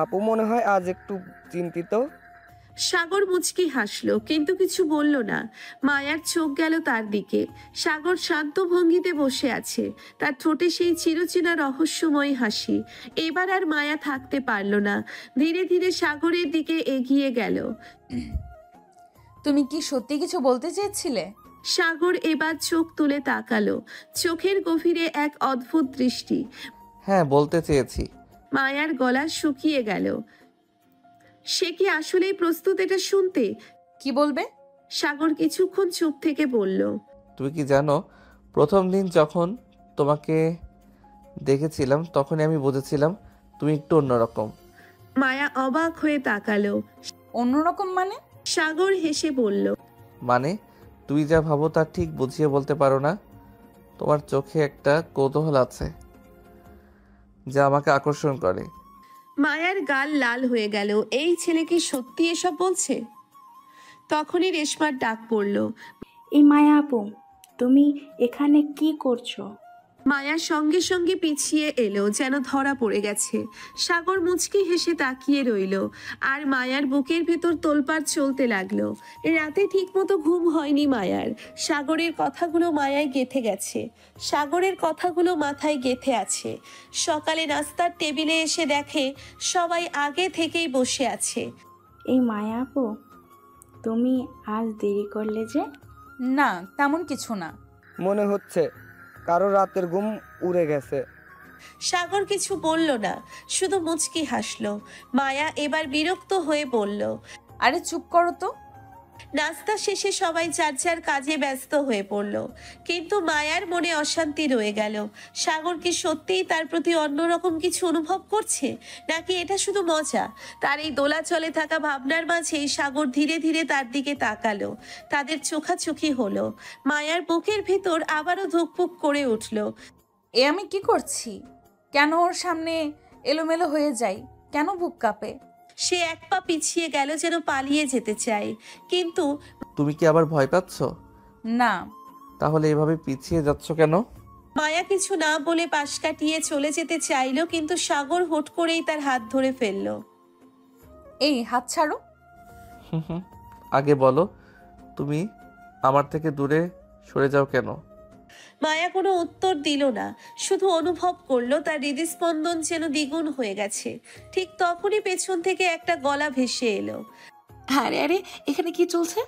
আপু মনে হয় আজ একটু চিন্তিত। সাগর মুচকি হাসলো, কিন্তু কিছু বলল না। মায়ার চোখ গেল তার দিকে। সাগর শান্ত ভঙ্গিতে বসে আছে, তার ঠোঁটে সেই চিরচেনা রহস্যময় হাসি। এবার আর মায়া থাকতে পারল না, ধীরে ধীরে সাগরের দিকে এগিয়ে গেল। তুমি কি সত্যি কিছু বলতে চেয়েছিলে? সাগর এবার চোখ তুলে তাকালো, চোখের গভীরে এক অদ্ভুত দৃষ্টি। হ্যাঁ, বলতে চেয়েছি। মায়ার গলা শুকিয়ে গেল। সে কি আসলেই প্রস্তুত এটা শুনতে? কি বলবে? সাগর কিছুক্ষণ চুপ থেকে বলল, তুমি কি জানো, প্রথম দিন যখন তোমাকে দেখেছিলাম তখনই আমি বুঝেছিলাম তুমি একটু অন্যরকম। মায়া অবাক হয়ে তাকালো। অন্যরকম মানে? সাগর হেসে বলল, মানে তুমি যা ভাবো তা ঠিক বুঝিয়ে বলতে পারো না। তোমার চোখে একটা কৌতূহল আছে যা আমাকে আকর্ষণ করে। মায়ার গাল লাল হয়ে গেল। এই ছেলে কি সত্যি এসব বলছে? তখনই রেশমার ডাক পড়ল। এই মায়া আপু, তুমি এখানে কি করছো? মায়া সঙ্গে সঙ্গে পিছিয়ে এলো, যেন ধরা পড়ে গেছে। সাগর মুচকি হেসে তাকিয়ে রইল, আর মায়ার বুকের ভেতর তোলপাড় চলতে লাগলো। রাতে ঠিকমতো ঘুম হয়নি মায়ার। সাগরের কথাগুলো মায়ায় গেঁথে গেছে, সাগরের কথাগুলো মাথায় গেঁথে আছে। সকালে নাস্তার টেবিলে এসে দেখে সবাই আগে থেকেই বসে আছে। এই মায়া আপু, তুমি আজ দেরি করলে যে? না, তেমন কিছু না। মনে হচ্ছে কারো রাতের ঘুম উড়ে গেছে। সাগর কিছু বলল না, শুধু মুচকি হাসলো। মায়া এবার বিরক্ত হয়ে বলল, আরে চুপ করো তো। নাস্তা শেষে সবাই যার যার কাজে ব্যস্ত হয়ে পড়ল, কিন্তু মায়ার মনে অশান্তি রয়ে গেল। সাগর কি সত্যিই তার প্রতি অন্যরকম কিছু অনুভব করছে, নাকি এটা শুধু মজা? তার এই দোলাচলে থাকা ভাবনার মাঝেই সাগর ধীরে ধীরে তার দিকে তাকালো। তাদের চোখাচোখি হলো। মায়ার বুকের ভেতর আবারও ধুকপুক করে উঠল। এ আমি কি করছি? কেন ওর সামনে এলোমেলো হয়ে যাই? কেন বুক কাঁপে? সে এক পা পিছিয়ে গেল, যেন পালিয়ে যেতে চায়, কিন্তু তুমি কি আবার ভয় পাচ্ছ? না। তাহলে এভাবে পিছিয়ে যাচ্ছ কেন? মায়া কিছু না বলে পাশ কাটিয়ে চলে যেতে চাইলো, কিন্তু সাগর হুট করেই তার হাত ধরে ফেলল। এই হাত ছাড়ো। আগে বলো, তুমি আমার থেকে দূরে সরে যাও কেন? মায়া কোনো উত্তর দিল না, শুধু অনুভব করলো তার হৃদস্পন্দন যেন দ্বিগুণ হয়ে গেছে। ঠিক তখনই পেছন থেকে একটা গলা ভেসে এলো। আরে আরে, এখানে কি চলছে?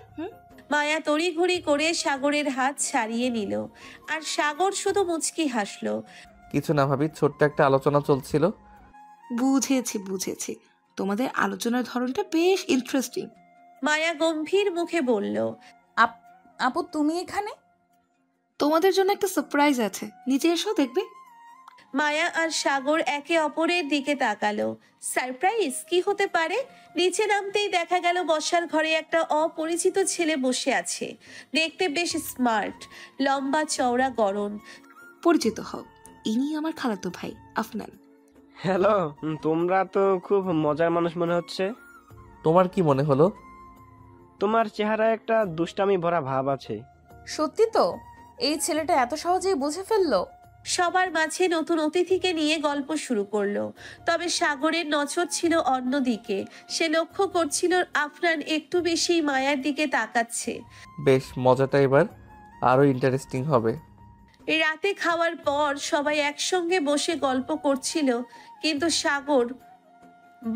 মায়া তড়িঘড়ি করে সাগরের হাত ছাড়িয়ে নিল, আর সাগর শুধু মুচকি হাসলো। কিছু না ভাবি, ছোট্ট একটা আলোচনা চলছিল। বুঝেছি, তোমাদের আলোচনার ধরনটা বেশ ইন্টারেস্টিং। মায়া গম্ভীর মুখে বলল, আপু তুমি এখানে? তোমাদের জন্য একটা সারপ্রাইজ আছে, নিচে এসো দেখবে। মায়া আর সাগর একে অপরের দিকে তাকালো। সারপ্রাইজ কি হতে পারে? নিচে নামতেই দেখা গেল বসার ঘরে একটা অপরিচিত ছেলে বসে আছে। দেখতে বেশ স্মার্ট, লম্বা চওড়া গড়ন। পরিচিত হও, ইনি আমার খালাতো ভাই আফনান। হ্যালো, তোমরা তো খুব মজার মানুষ মনে হচ্ছে। তোমার কি মনে হলো? তোমার চেহারায় একটা দুষ্টামি ভরা ভাব আছে। সত্যি তো? এই ছেলেটা এত সহজেই বুঝে ফেললো? সবার মাঝে নতুন অতিথিকে নিয়ে গল্প শুরু করলো। তবে সাগরের নজর ছিল অন্যদিকে। সে লক্ষ্য করছিল আফনান একটু বেশি মায়ার দিকে তাকাচ্ছে। বেশ, মজাটা এবার আরো ইন্টারেস্টিং হবে। রাতে খাওয়ার পর সবাই একসঙ্গে বসে গল্প করছিল, কিন্তু সাগর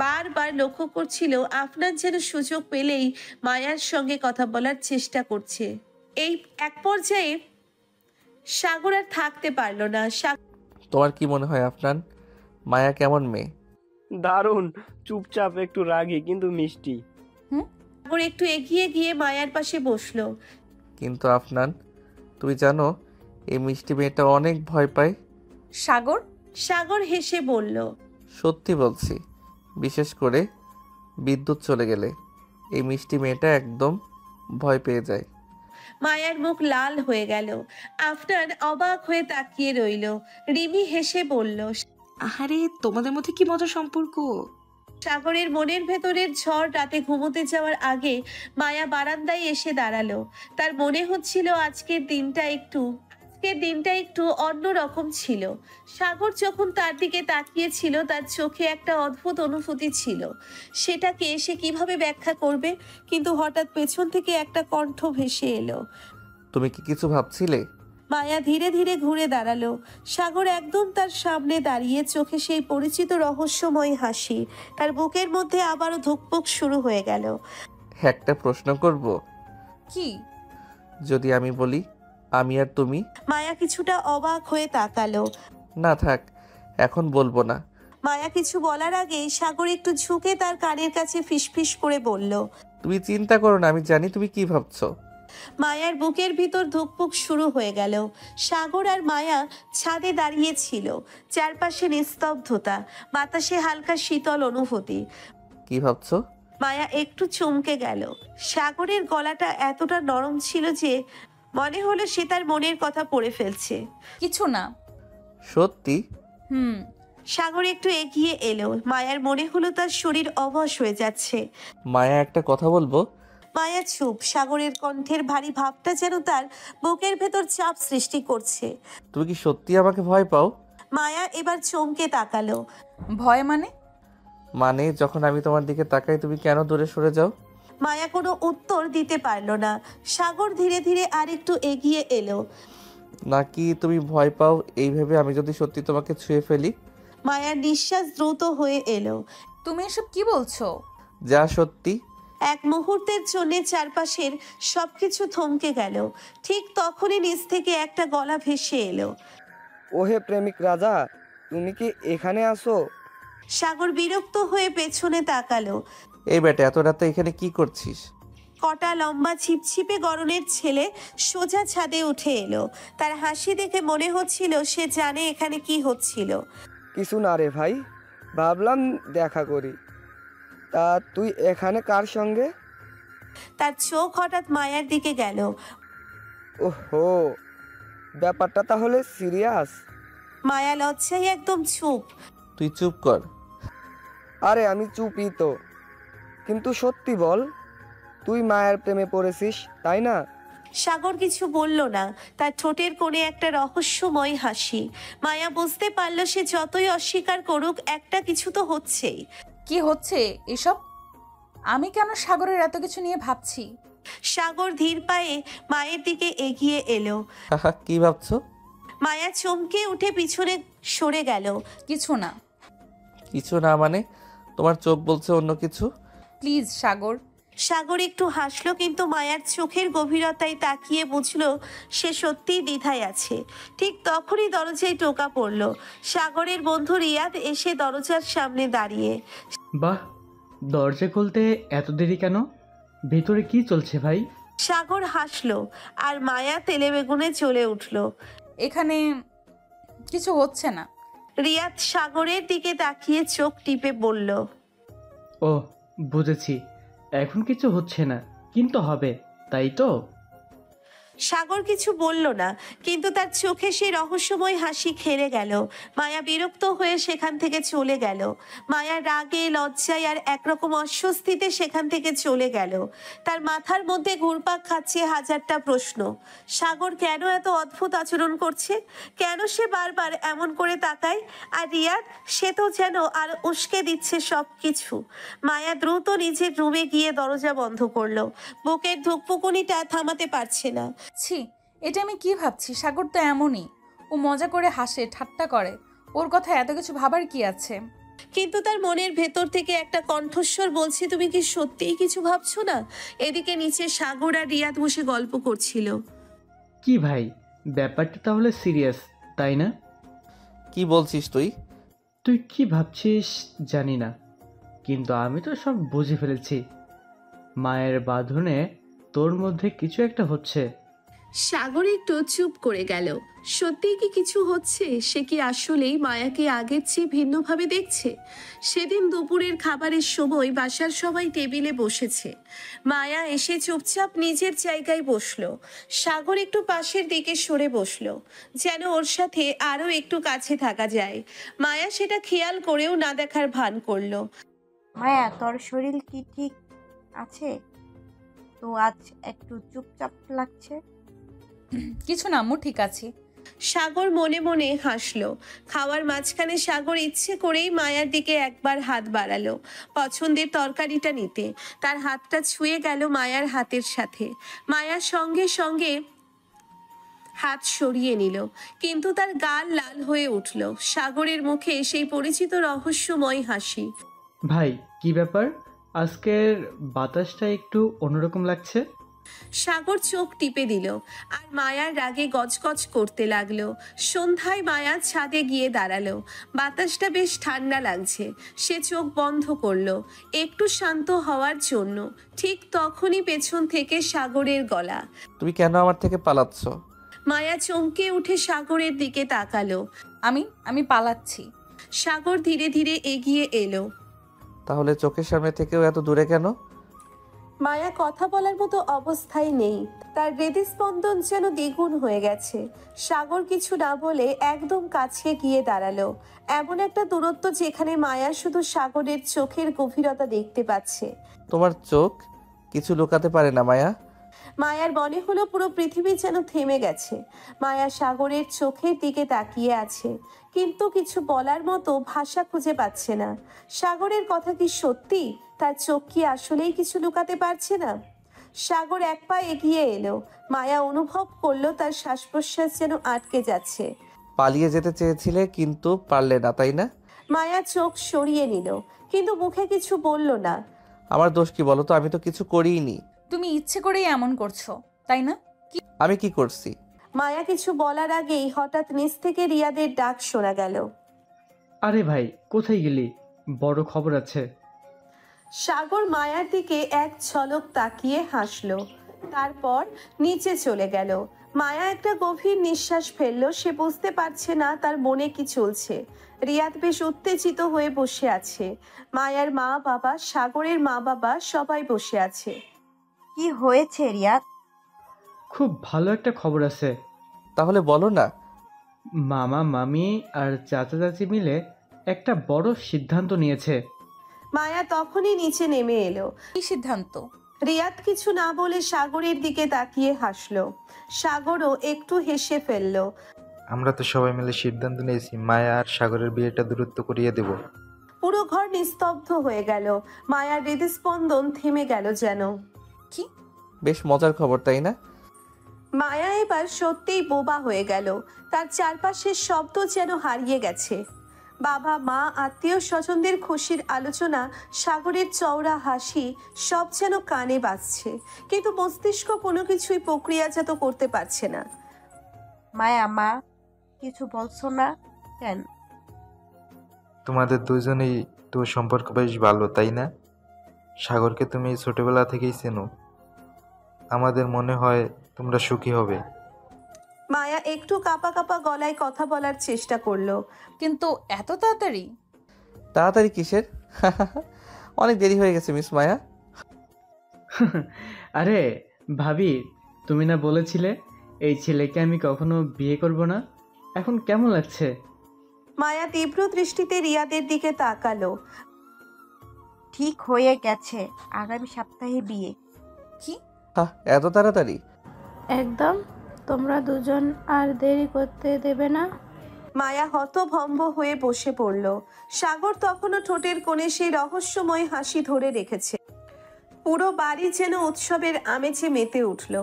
বারবার লক্ষ্য করছিল আফনান যেন সুযোগ পেলেই মায়ার সঙ্গে কথা বলার চেষ্টা করছে। এই এক পর্যায়ে সাগর আর থাকতে পারল না। তোমার কি মনে হয় আফনান, মায়া কেমন মেয়ে? দারুণ, চুপচাপ, একটু রাগী কিন্তু মিষ্টি। সাগর একটু এগিয়ে গিয়ে মায়ার পাশে বসলো। কিন্তু আফনান, তুমি জানো এই মিষ্টি মেয়েটা অনেক ভয় পায়। সাগর হেসে বলল, সত্যি বলছি, বিশেষ করে বিদ্যুৎ চলে গেলে এই মিষ্টি মেয়েটা একদম ভয় পেয়ে যায়। মায়ার মুখ লাল হয়ে গেল। আফনান অবাক হয়ে তাকিয়ে রইল। রিমি হেসে বলল, আহারে, তোমাদের মধ্যে কি মজার সম্পর্ক। সাগরের মনের ভেতরের ঝড় রাতে ঘুমোতে যাওয়ার আগে মায়া বারান্দায় এসে দাঁড়ালো। তার মনে হচ্ছিল আজকের দিনটা একটু অন্যরকম ছিল। সাগর যখন তার দিকে তাকিয়েছিল, তার চোখে একটা অদ্ভুত অনুভূতি ছিল। সেটাকে সে কিভাবে ব্যাখ্যা করবে? কিন্তু হঠাৎ পেছন থেকে একটা কণ্ঠ ভেসে এলো। তুমি কি কিছু ভাবছিলে? মায়া ধীরে ধীরে ঘুরে দাঁড়ালো। সাগর একদম তার সামনে দাঁড়িয়ে, চোখে সেই পরিচিত রহস্যময় হাসি। তার বুকের মধ্যে আবারও ধুকপুক শুরু হয়ে গেল। একটা প্রশ্ন করব? কি? যদি আমি বলি আমি আর তুমি? মায়া কিছুটা অবাক হয়ে তাকালো। না থাক, এখন বলবো না। মায়া কিছু বলার আগেই সাগর একটু ঝুঁকে তার কানের কাছে ফিসফিস করে বলল, তুমি চিন্তা করো না, আমি জানি তুমি কি ভাবছো। মায়ার বুকের ভিতর ধুকপুক শুরু হয়ে গেল। সাগর আর মায়া ছাদে দাঁড়িয়ে ছিল। চারপাশে নিস্তব্ধতা, বাতাসে হালকা শীতল অনুভূতি। কি ভাবছো? মায়া একটু চমকে গেল। সাগরের গলাটা এতটা নরম ছিল যে মনে হলো সে তার মনের কথা পড়ে ফেলছে। কিছু না। সত্যি? সাগর একটু এগিয়ে এলো। মায়ার মনে হলো তার শরীর অবশ হয়ে যাচ্ছে। মায়া, একটা কথা বলবো? মায়া চুপ। সাগরের কণ্ঠের ভারী ভাবটা যেন তার বুকের ভেতর চাপ সৃষ্টি করছে। তুমি কি সত্যি আমাকে ভয় পাও? মায়া এবার চমকে তাকালো। ভয় মানে? মানে যখন আমি তোমার দিকে তাকাই তুমি কেন দূরে সরে যাও? মায়া কোনো উত্তর দিতে পারলো না। সাগর ধীরে ধীরে আরেকটু এগিয়ে এলো। নাকি তুমি ভয় পাও এই ভেবে আমি যদি সত্যি তোমাকে ছুঁয়ে ফেলি? মায়ার নিঃশ্বাস দ্রুত হয়ে এলো। তুমি এসব কি বলছো? যা সত্যি। এক মুহূর্তের জন্য চারপাশের সবকিছু থমকে গেল। ঠিক তখনই নিচ থেকে একটা গলা ভেসে এলো। ওহে প্রেমিক রাজা, তুমি কি এখানে আসো? সাগর বিরক্ত হয়ে পেছনে তাকালো। এই বেটা, এত রাতে এখানে কি করছিস? কটা লম্বা ছিপছিপে গড়নের ছেলে সোজা ছাদে উঠে এলো। তার হাসি দেখে মনে হচ্ছিল সে জানে এখানে কি হচ্ছিল। কিছু না রে ভাই, ভাবলাম দেখা করি। তা তুই এখানে কার সঙ্গে? তার চোখ হঠাৎ মায়ার দিকে গেল। ওহো, ব্যাপারটা তাহলে সিরিয়াস। মায়া লজ্জায় একদম চুপ। তুই চুপ কর। আরে আমি চুপই তো। কিন্তু সত্যি বল, তুই মায়ের প্রেমে পড়েছিস তাই না? সাগর কিছু বলল না, তার ঠোঁটের কোণে একটা রহস্যময় হাসি। মায়া বুঝতে পারল সে যতই অস্বীকার করুক একটা কিছু তো হচ্ছেই। কি হচ্ছে এসব? আমি কেন সাগরের এত কিছু নিয়ে ভাবছি? সাগর ধীর পায়ে মায়ের দিকে এগিয়ে এলো। কি ভাবছো? মায়া চমকে উঠে পিছনে সরে গেল। কিছু না। কিছু না মানে? তোমার চোখ বলছে অন্য কিছু। প্লিজ সাগর। সাগর একটু হাসলো, কিন্তু মায়ার চোখের গভীরতায় তাকিয়ে বুঝলো সে সত্যিই দ্বিধায় আছে। ঠিক তখনই দরজায় টোকা পড়ল। সাগরের বন্ধু রিয়াদ এসে দরজার সামনে দাঁড়িয়ে। বাহ, দরজা খুলতে এত দেরি কেন? ভেতরে কি চলছে ভাই? সাগর হাসলো আর মায়া তেলে বেগুনে চলে উঠল। এখানে কিছু হচ্ছে না। রিয়াদ সাগরের দিকে তাকিয়ে চোখ টিপে বলল, ও বুঝেছি, এখন কিছু হচ্ছে না কিন্তু হবে, তাই তো? সাগর কিছু বলল না, কিন্তু তার চোখে সেই রহস্যময় হাসি খেলে গেল। মায়া বিরক্ত হয়ে সেখান থেকে চলে গেল। মায়া রাগে, লজ্জায় আর একরকম অস্বস্তিতে সেখান থেকে চলে গেল। তার মাথার মধ্যে ঘুরপাক খাচ্ছে হাজারটা প্রশ্ন। সাগর কেন এত অদ্ভুত আচরণ করছে? কেন সে বারবার এমন করে তাকায়? আর রিয়াদ, সে তো যেন আর উস্কে দিচ্ছে সব কিছু। মায়া দ্রুত নিজের রুমে গিয়ে দরজা বন্ধ করলো। বুকের ধুকপুকুনিটা থামাতে পারছে না। ছি, এটা আমি কি ভাবছি? সাগর তো এমনই, ও মজা করে হাসে, ঠাট্টা করে। ওর কথা এত কিছু ভাবার কি আছে? কিন্তু তার মনের ভেতর থেকে একটা কণ্ঠস্বর বলছে, তুমি কি সত্যিই কিছু ভাবছো না? এদিকে নিচে সাগর আর রিয়াদ বসে গল্প করছিল। কি ভাই, ব্যাপারটা তাহলে সিরিয়াস, তাই না? কি বলছিস তুই? তুই কি ভাবছিস জানি না, কিন্তু আমি তো সব বুঝে ফেলেছি। মায়ের বাঁধনে তোর মধ্যে কিছু একটা হচ্ছে। সাগর একটু চুপ করে গেল। সত্যিই কি কিছু হচ্ছে? সে কি আসলেই মায়াকে আগের চেয়ে ভিন্নভাবে দেখছে? সেদিন দুপুরের খাবারের সময় বাসার সবাই টেবিলে বসেছে। মায়া এসে চুপচাপ নিজের জায়গায় বসলো। সাগর একটু পাশের দিকে সরে বসলো, যেন ওর সাথে আরো একটু কাছে থাকা যায়। মায়া সেটা খেয়াল করেও না দেখার ভান করলো। মায়া, তোর শরীর কি ঠিক আছে? তো আজ একটু চুপচাপ লাগছে। কিছু না আম্মু, ঠিক আছে। সাগর মনে মনে হাসলো। খাওয়ার মাঝখানে সাগর ইচ্ছে করেই মায়ার দিকে একবার হাত বাড়ালো পছন্দের তরকারিটা নিতে। তার হাতটা ছুঁয়ে গেল মায়ার হাতের সাথে। মায়ার সঙ্গে সঙ্গে হাত সরিয়ে নিল, কিন্তু তার গাল লাল হয়ে উঠল। সাগরের মুখে সেই পরিচিত রহস্যময় হাসি। ভাই, কি ব্যাপার? আজকের বাতাসটা একটু অন্যরকম লাগছে। সাগর চোখ টিপে দিল আর মায়ার রাগে গজগজ করতে লাগলো। সন্ধ্যায় মায়া ছাদে গিয়ে দাঁড়ালো। বাতাসটা বেশ ঠান্ডা লাগছে। সে চোখ বন্ধ করলো একটু শান্ত হওয়ার জন্য। ঠিক তখনই পেছন থেকে সাগরের গলা। তুমি কেন আমার থেকে পালাচ্ছ? মায়া চমকে উঠে সাগরের দিকে তাকালো। আমি পালাচ্ছি। সাগর ধীরে ধীরে এগিয়ে এলো। তাহলে চোখের সামনে থেকেও এত দূরে কেন? মায়া কথা বলার মতো অবস্থায় নেই। তার হৃদস্পন্দন যেন দ্বিগুণ হয়ে গেছে। সাগর কিছু না বলে একদম কাছে গিয়ে দাঁড়ালো, এমন একটা দূরত্ব যেখানে মায়া শুধু সাগরের চোখের গভীরতা দেখতে পাচ্ছে। তোমার চোখ কিছু লুকাতে পারে না মায়া। মায়ার মনে হলো পুরো পৃথিবী যেন থেমে গেছে। মায়া সাগরের চোখের দিকে তাকিয়ে আছে, কিন্তু কিছু বলার মতো ভাষা খুঁজে পাচ্ছে না। সাগরের কথা কি সত্যি? তার চোখ কি আসলেই কিছু লুকাতে পারছে না? সাগর এক পা এগিয়ে এলো। মায়া অনুভব করলো তার শ্বাস প্রশ্বাস যেন আটকে যাচ্ছে। পালিয়ে যেতে চেয়েছিলে কিন্তু পারলে না, তাই না? মায়া চোখ সরিয়ে নিল, কিন্তু মুখে কিছু বলল না। আমার দোষ কি বলো তো? আমি তো কিছু করিনি। তুমি ইচ্ছে করেই এমন করছো, তাই না? আমি কি করছি? মায়া কিছু বলার আগেই হঠাৎ নিচ থেকে রিয়াদের ডাক শোনা গেল। আরে ভাই, কোথায় গেলি? বড় খবর আছে। সাগর মায়ার দিকে এক ঝলক তাকিয়ে হাসলো, তারপর নিচে চলে গেল। মায়া একটা গভীর নিঃশ্বাস ফেললো। সে বুঝতে পারছে না তার মনে কি চলছে। রিয়াদ বেশ উত্তেজিত হয়ে বসে আছে। মায়ার মা বাবা, সাগরের মা বাবা সবাই বসে আছে। কি হয়েছে রিয়াদ? খুব ভালো একটা খবর আছে। তাহলে বলো না। মামা মামি আর চাচা চাচি মিলে একটা বড় সিদ্ধান্ত নিয়েছে। মায়া তখনই নিচে নেমে এলো। কি সিদ্ধান্ত? রিয়াদ কিছু না বলে সাগরের দিকে তাকিয়ে হাসলো। সাগরও একটু হেসে ফেললো। আমরা তো সবাই মিলে সিদ্ধান্ত নিয়েছি মায়া আর সাগরের বিয়েটা দূরত্ব করিয়ে দেব। পুরো ঘর নিস্তব্ধ হয়ে গেল। মায়ার হৃদস্পন্দন থেমে গেল যেন। কি? বেশ মজার খবর, তাই না? মায়া এবার সত্যিই বোবা হয়ে গেল। তার চারপাশের শব্দ যেন হারিয়ে গেছে। বাবা, মা, আত্মীয় স্বজনদের খুশির আলোচনা, সাগরের চওড়া হাসি, সব যেন কানে বাজছে, কিন্তু মস্তিষ্ক কোনো কিছুই প্রক্রিয়াজাত করতে পারছে না। মায়া, মা কিছু বলছো না কেন? তোমাদের দুজনেই তো সম্পর্ক বেশ ভালো, তাই না? সাগরকে তুমি ছোটবেলা থেকেই চেনো। আমাদের মনে হয় তোমরা সুখী হবে। মায়া একটু কাঁপা কাঁপা গলায় কথা বলার চেষ্টা করলো। কিন্তু এত তাড়াতাড়ি? তাড়াতাড়ি কিসের? অনেক দেরি হয়ে গেছে মিস মায়া। আরে ভাবি, তুমি না বলেছিলে এই ছেলেকে আমি কখনো বিয়ে করব না? এখন কেমন লাগছে? মায়া তীব্র দৃষ্টিতে রিয়াদের দিকে তাকালো। ঠিক হয়ে গেছে, আগামী সপ্তাহে বিয়ে। কি? এত তাড়াতাড়ি? একদম। তোমরা দুজন আর দেরি করতে দেবে না। মায়া হতভম্ব হয়ে বসে পড়ল। সাগর তখনও ঠোঁটের কোণে সেই রহস্যময় হাসি ধরে রেখেছে। পুরো বাড়ি যেন উৎসবের আমেজে মেতে উঠল।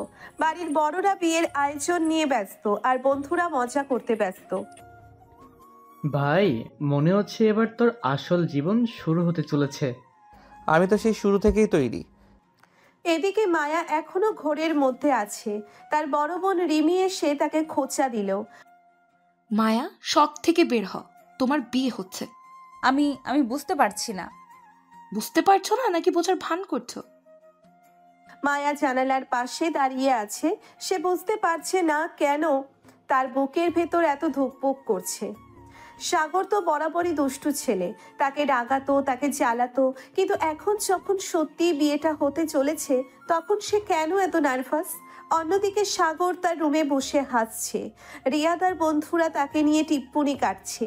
বাড়ির বড়রা বিয়ের আয়োজন নিয়ে ব্যস্ত, আর বন্ধুরা মজা করতে ব্যস্ত। ভাই, মনে হচ্ছে এবার তোর আসল জীবন শুরু হতে চলেছে। আমি তো সেই শুরু থেকেই তৈরি। এদিকে মায়া এখনো ঘোরের মধ্যে আছে। তার বড় বোন রিমি এসে তাকে খোঁচা দিল। মায়া, শখ থেকে বের হ, তোমার বিয়ে হচ্ছে। আমি বুঝতে পারছি না। বুঝতে পারছো না নাকি বোঝার ভান করছো? মায়া জানালার পাশে দাঁড়িয়ে আছে। সে বুঝতে পারছে না কেন তার বুকের ভেতর এত ধুকপুক করছে। সাগর তো বরাবরই দুষ্টু ছেলে, তাকে রাগাতো, তাকে জ্বালাতো, কিন্তু এখন যখন সত্যি বিয়েটা হতে চলেছে তখন সে কেন এত নার্ভাস? অন্যদিকে সাগর তার রুমে বসে হাসছে। রিয়াদ আর বন্ধুরা তাকে নিয়ে টিপ্পনি কাটছে।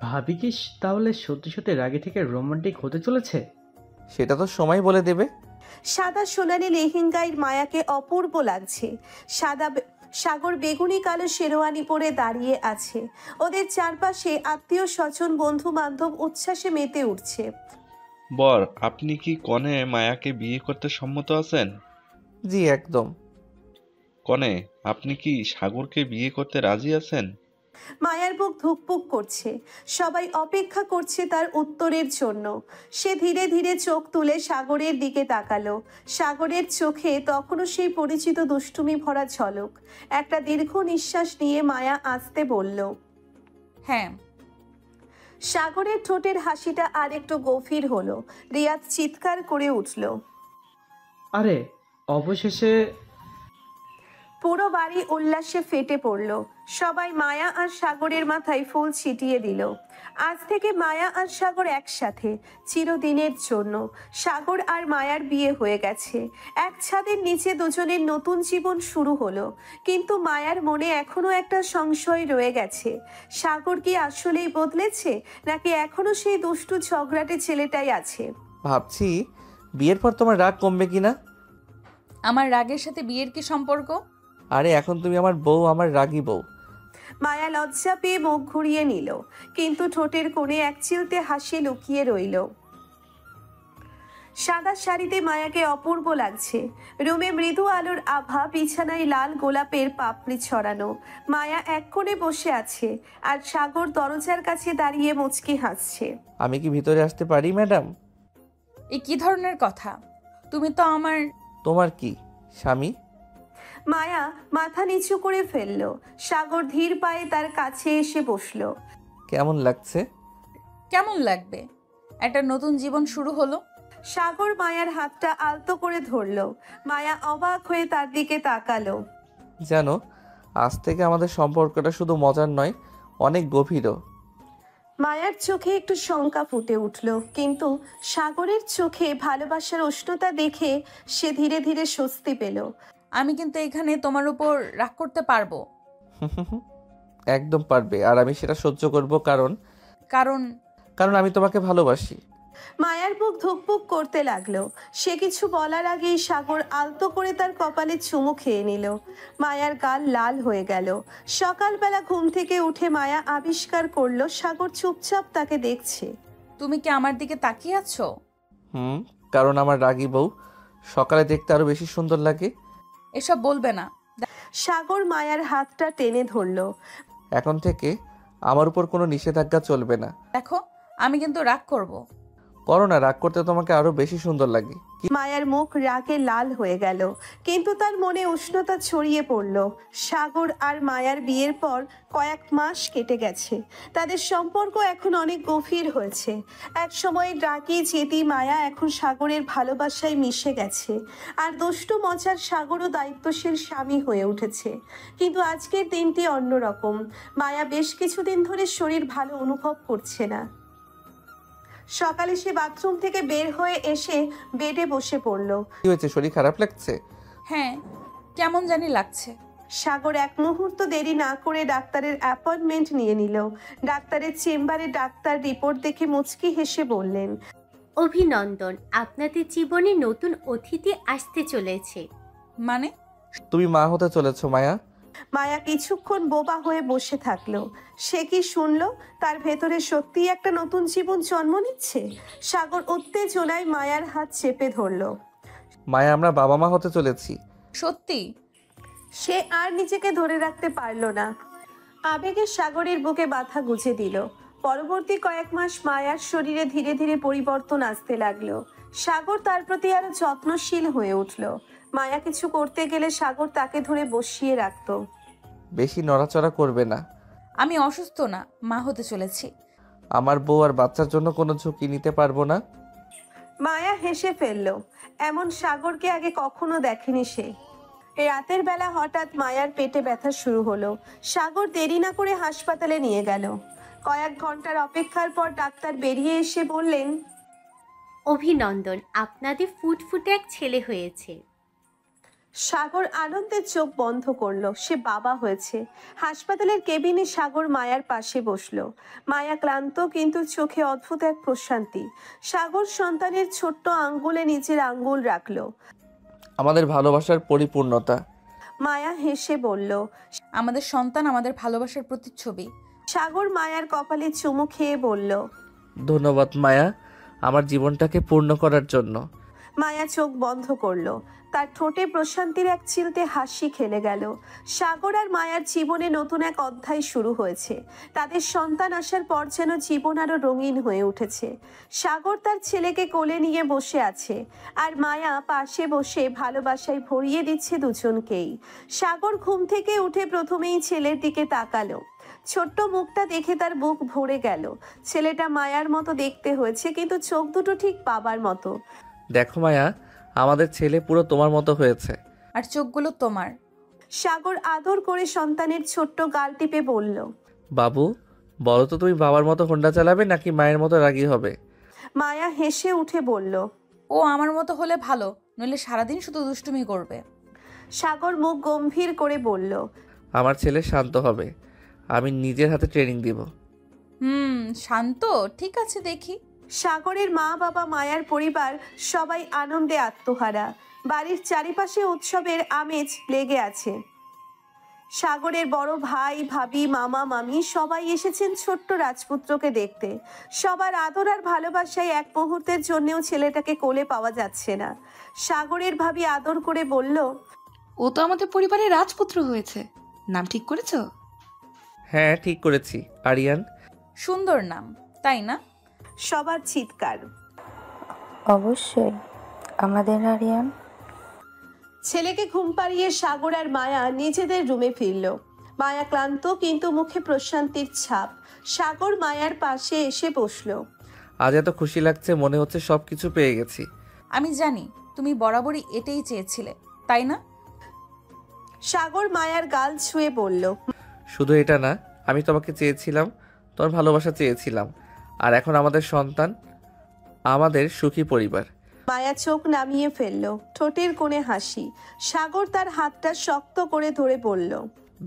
ভাবি কি তাহলে সত্যি সত্যি রাগে থেকে রোমান্টিক হতে চলেছে? সেটা তো সময় বলে দেবে। সাদা সোনালি লেহেঙ্গায় মায়াকে অপূর্ব লাগছে। সাগর বেগুনি কালো শেরওয়ানি পরে দাঁড়িয়ে আছে। ওদের চারপাশে আত্মীয় স্বজন, বন্ধু বান্ধব উচ্ছ্বাসে মেতে উঠছে। বর, আপনি কি কনে মায়াকে বিয়ে করতে সম্মত আছেন? জি একদম। কনে, আপনি কি সাগরকে বিয়ে করতে রাজি আছেন? মায়ার বুক ধুকপুক করছে। সবাই অপেক্ষা করছে তার উত্তরের জন্য। সে ধীরে ধীরে চোখ তুলে সাগরের দিকে তাকালো। সাগরের চোখে তখনও সেই পরিচিত দুষ্টুমি ভরা ঝলক। একটা দীর্ঘ নিঃশ্বাস নিয়ে মায়া আস্তে বলল, হ্যাঁ। সাগরের ঠোঁটের হাসিটা আর একটু গভীর হলো। রিয়াদ চিৎকার করে উঠল। আরে অবশেষে! পুরো বাড়ি উল্লাসে ফেটে পড়ল। সবাই মায়া আর সাগরের মাথায় ফুল ছিটিয়ে দিল। আজ থেকে মায়া আর সাগর একসাথে, চিরদিনের জন্য। সাগর আর মায়ার বিয়ে হয়ে গেছে। এক ছাদের নিচে দুজনের নতুন জীবন শুরু হলো। কিন্তু মায়ার মনে এখনো একটা সংশয় রয়ে গেছে। সাগর কি আসলেই বদলেছে, নাকি এখনো সেই দুষ্টু ঝগড়াটে ছেলেটাই আছে? ভাবছি বিয়ের পর তোমার রাগ কমবে কিনা। আমার রাগের সাথে বিয়ের কি সম্পর্ক? আরে এখন তুমি আমার বউ, আমার রাগী বউ। মায়া লজ্জা পেয়ে মুখ ঘুরিয়ে নিল, কিন্তু ঠোঁটের কোণে এক চিলতে হাসি লুকিয়ে রইল। সাদা শাড়িতে মায়াকে অপূর্ব লাগছে। রুমে মৃদু আলোর আভা, বিছানায় লাল গোলাপের পাপড়ি ছড়ানো। মায়া এক কোণে বসে আছে, আর সাগর দরজার কাছে দাঁড়িয়ে মুচকি হাসছে। আমি কি ভিতরে আসতে পারি ম্যাডাম? এ কি ধরনের কথা? তুমি তো আমার... তোমার কি স্বামী? মায়া মাথা নিচু করে ফেলল। সাগর ধীর পায়ে তার কাছে এসে বসলো। কেমন লাগছে? কেমন লাগবে? একটা নতুন জীবন শুরু হলো। সাগর মায়ার হাতটা আলতো করে ধরলো। মায়া অবাক হয়ে তার দিকে তাকালো। জানো, আজ থেকে আমাদের সম্পর্কটা শুধু মজার নয়, অনেক গভীরও। মায়ার চোখে একটু শঙ্কা ফুটে উঠল, কিন্তু সাগরের চোখে ভালোবাসার উষ্ণতা দেখে সে ধীরে ধীরে স্বস্তি পেল। আমি কিন্তু এখানে তোমার উপর রাগ করতে পারবো। একদম পারবে, আর আমি সেটা সহ্য করব, কারণ কারণ কারণ আমি তোমাকে ভালোবাসি। মায়ার বুক ধুকপুক করতে লাগলো। সে কিছু বলার আগেই সাগর আলতো করে তার কপালে চুমু খেয়ে নিল। মায়ার গাল লাল হয়ে গেল। সকালবেলা ঘুম থেকে উঠে মায়া আবিষ্কার করলো সাগর চুপচাপ তাকে দেখছে। তুমি কি আমার দিকে তাকিয়ে আছো? কারণ আমার রাগী বউ সকালে দেখতে আরো বেশি সুন্দর লাগে। এসব বলবে না। সাগর মায়ার হাতটা টেনে ধরলো। এখন থেকে আমার উপর কোনো নিষেধাজ্ঞা চলবে না। দেখো, আমি কিন্তু রাগ করব। করো না, রাগ করতে তোমাকে আরো বেশি সুন্দর লাগে। মায়ার মুখ রাগে লাল হয়ে গেল, কিন্তু তার মনে উষ্ণতা ছড়িয়ে পড়ল। সাগর আর মায়ার বিয়ের পর কয়েক মাস কেটে গেছে। তাদের সম্পর্ক এখন অনেক গভীর হয়েছে। এক সময় রাগী জেদি মায়া এখন সাগরের ভালোবাসায় মিশে গেছে। আর দুষ্টু মজার সাগরও দায়িত্বশীল স্বামী হয়ে উঠেছে। কিন্তু আজকের দিনটি অন্যরকম। মায়া বেশ কিছুদিন ধরে শরীর ভালো অনুভব করছে না। সকালে সে বাথরুম থেকে বের হয়ে এসে বেডে বসে পড়ল। কি হয়েছে, শরীর খারাপ লাগছে? হ্যাঁ, কেমন জানি লাগছে। সাগর এক মুহূর্ত দেরি না করে ডাক্তারের অ্যাপয়েন্টমেন্ট নিয়ে নিল। ডাক্তারের চেম্বারে ডাক্তার রিপোর্ট দেখে মুচকি হেসে বললেন, অভিনন্দন, আপনাদের জীবনে নতুন অতিথি আসতে চলেছে। মানে? তুমি মা হতে চলেছো মায়া। মায়া কিছুক্ষণ বোবা হয়ে বসে থাকলো। সে কি শুনলো? তার ভেতরে সত্যিই একটা নতুন জীবন জন্ম নিচ্ছে। সাগর উত্তেজনায় মায়ার হাত চেপে ধরলো। মায়া, আমরা বাবা মা হতে চলেছি। সত্যি? সে আর নিজেকে ধরে রাখতে পারল না। আবেগে সাগরের বুকে ব্যথা গুঁজে দিল। পরবর্তী কয়েক মাস মায়ার শরীরে ধীরে ধীরে পরিবর্তন আসতে লাগলো। সাগর তার প্রতি আরো যত্নশীল হয়ে উঠল। মায়া কিছু করতে গেলে সাগর তাকে ধরে বসিয়ে রাখতো। বেশি নড়াচড়া করবে না। আমি অসুস্থ না, মা হতে চলেছি। আমার বউ আর বাচ্চার জন্য কোনো ঝুঁকি নিতে পারবো না। মায়া হেসে ফেলল। এমন সাগরকে আগে কখনো দেখেনি সে। রাতের বেলা হঠাৎ মায়ার পেটে ব্যথা শুরু হলো। সাগর দেরি না করে হাসপাতালে নিয়ে গেল। কয়েক ঘন্টার অপেক্ষার পর ডাক্তার বেরিয়ে এসে বললেন, অভিনন্দন, আপনাদের ফুটফুটে এক ছেলে হয়েছে। সাগর আনন্দের চোখ বন্ধ করলো। সে বাবা হয়েছে। হাসপাতালের কেবিনে সাগর মায়ার পাশে বসলো। মায়া ক্লান্ত, কিন্তু চোখে অদ্ভুত এক প্রশান্তি। সাগর সন্তানের ছোট্ট আঙ্গুলে নিজের আঙ্গুল রাখলো। আমাদের ভালোবাসার পরিপূর্ণতা। মায়া হেসে বলল, আমাদের সন্তান আমাদের ভালোবাসার প্রতিচ্ছবি। সাগর মায়ার কপালে চুমু খেয়ে বলল, ধন্যবাদ মায়া, আমার জীবনটাকে পূর্ণ করার জন্য। মায়া চোখ বন্ধ করলো। তার ঠোঁটে প্রশান্তির এক চিলতে হাসি খেলে গেল। সাগর আর মায়ার জীবনে নতুন এক অধ্যায় শুরু হয়েছে। তাদের সন্তান আসার পর যেন জীবন আরো রঙিন হয়ে উঠেছে। সাগর তার ছেলেকে কোলে নিয়ে বসে আছে, আর মায়া পাশে বসে ভালোবাসায় ভরিয়ে দিচ্ছে দুজনকেই। সাগর ঘুম থেকে উঠে প্রথমেই ছেলের দিকে তাকালো। ছোট্ট মুখটা দেখে তার বুক ভরে গেল। ছেলেটা মায়ার মতো দেখতে হয়েছে, কিন্তু চোখ দুটো ঠিক বাবার মতো। দেখো মায়া, আমাদের ছেলে পুরো তোমার মতো হয়েছে। আর চোখগুলো তোমার। সাগর আদর করে সন্তানের ছোট্ট গাল টিপে বলল, বাবু, বলো তো তুমি বাবার মতো হোন্ডা চালাবে নাকি মায়ের মতো রাগী হবে? মায়া হেসে উঠে বলল, ও আমার মতো হলে ভালো, নইলে সারাদিন শুধু দুষ্টুমি করবে। সাগর মুখ গম্ভীর করে বলল, আমার ছেলে শান্ত হবে, আমি নিজের হাতে ট্রেনিং দিব। শান্ত, ঠিক আছে, দেখি। সাগরের মা বাবা, মায়ার পরিবার সবাই আনন্দে আত্মহারা। বাড়ির চারিপাশে উৎসবের আমেজ লেগে আছে। সাগরের বড় ভাই, ভাবি, মামা, মামি সবাই এসেছেন ছোট্ট রাজপুত্রকে দেখতে। সবার আদর আর ভালোবাসায় এক মুহূর্তের জন্যও ছেলেটাকে কোলে পাওয়া যাচ্ছে না। সাগরের ভাবি আদর করে বলল, ও তো আমাদের পরিবারের রাজপুত্র হয়েছে। নাম ঠিক করেছ? হ্যাঁ, ঠিক করেছি, আরিয়ান। সুন্দর নাম, তাই না? সবার চিৎকার। অবশ্যই, আমাদের আরিয়ান। ছেলেকে ঘুম পাড়িয়ে সাগর আর মায়া নিজেদের রুমে ফিরল। মায়া ক্লান্ত, কিন্তু মুখে প্রশান্তির ছাপ। সাগর মায়ার পাশে এসে বসলো। আজ এত খুশি লাগছে, মনে হচ্ছে সবকিছু পেয়ে গেছি। আমি জানি তুমি বরাবরই এটাই চেয়েছিলে, তাই না? সাগর মায়ার গাল ছুঁয়ে বলল, শুধু এটা না, আমি তোমাকে চেয়েছিলাম, তোমার ভালোবাসা চেয়েছিলাম, আর এখন আমাদের সন্তান, আমাদের সুখী পরিবার। মায়া চোখ নামিয়ে ফেলল, ঠোঁটের কোণে হাসি। সাগর তার হাতটা শক্ত করে ধরে বলল,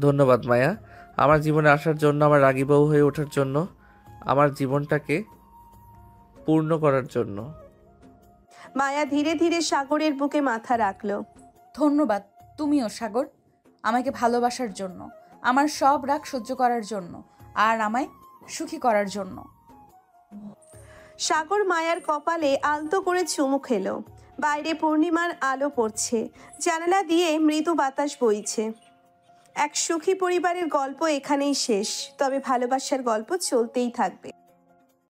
ধন্যবাদ মায়া, আমার জীবনে আসার জন্য, আমার রাগী বউ হয়ে ওঠার জন্য, আমার জীবনটাকে পূর্ণ করার জন্য। মায়া ধীরে ধীরে সাগরের বুকে মাথা রাখলো। ধন্যবাদ তুমিও সাগর, আমাকে ভালোবাসার জন্য, আমার সব রাগ সহ্য করার জন্য, আর আমায় সুখী করার জন্য। সাগর মায়ার কপালে আলতো করে চুমু খেলো। বাইরে পূর্ণিমার আলো পড়ছে, জানালা দিয়ে মৃদু বাতাস বইছে। এক সুখী পরিবারের গল্প এখানেই শেষ, তবে ভালোবাসার গল্প চলতেই থাকবে।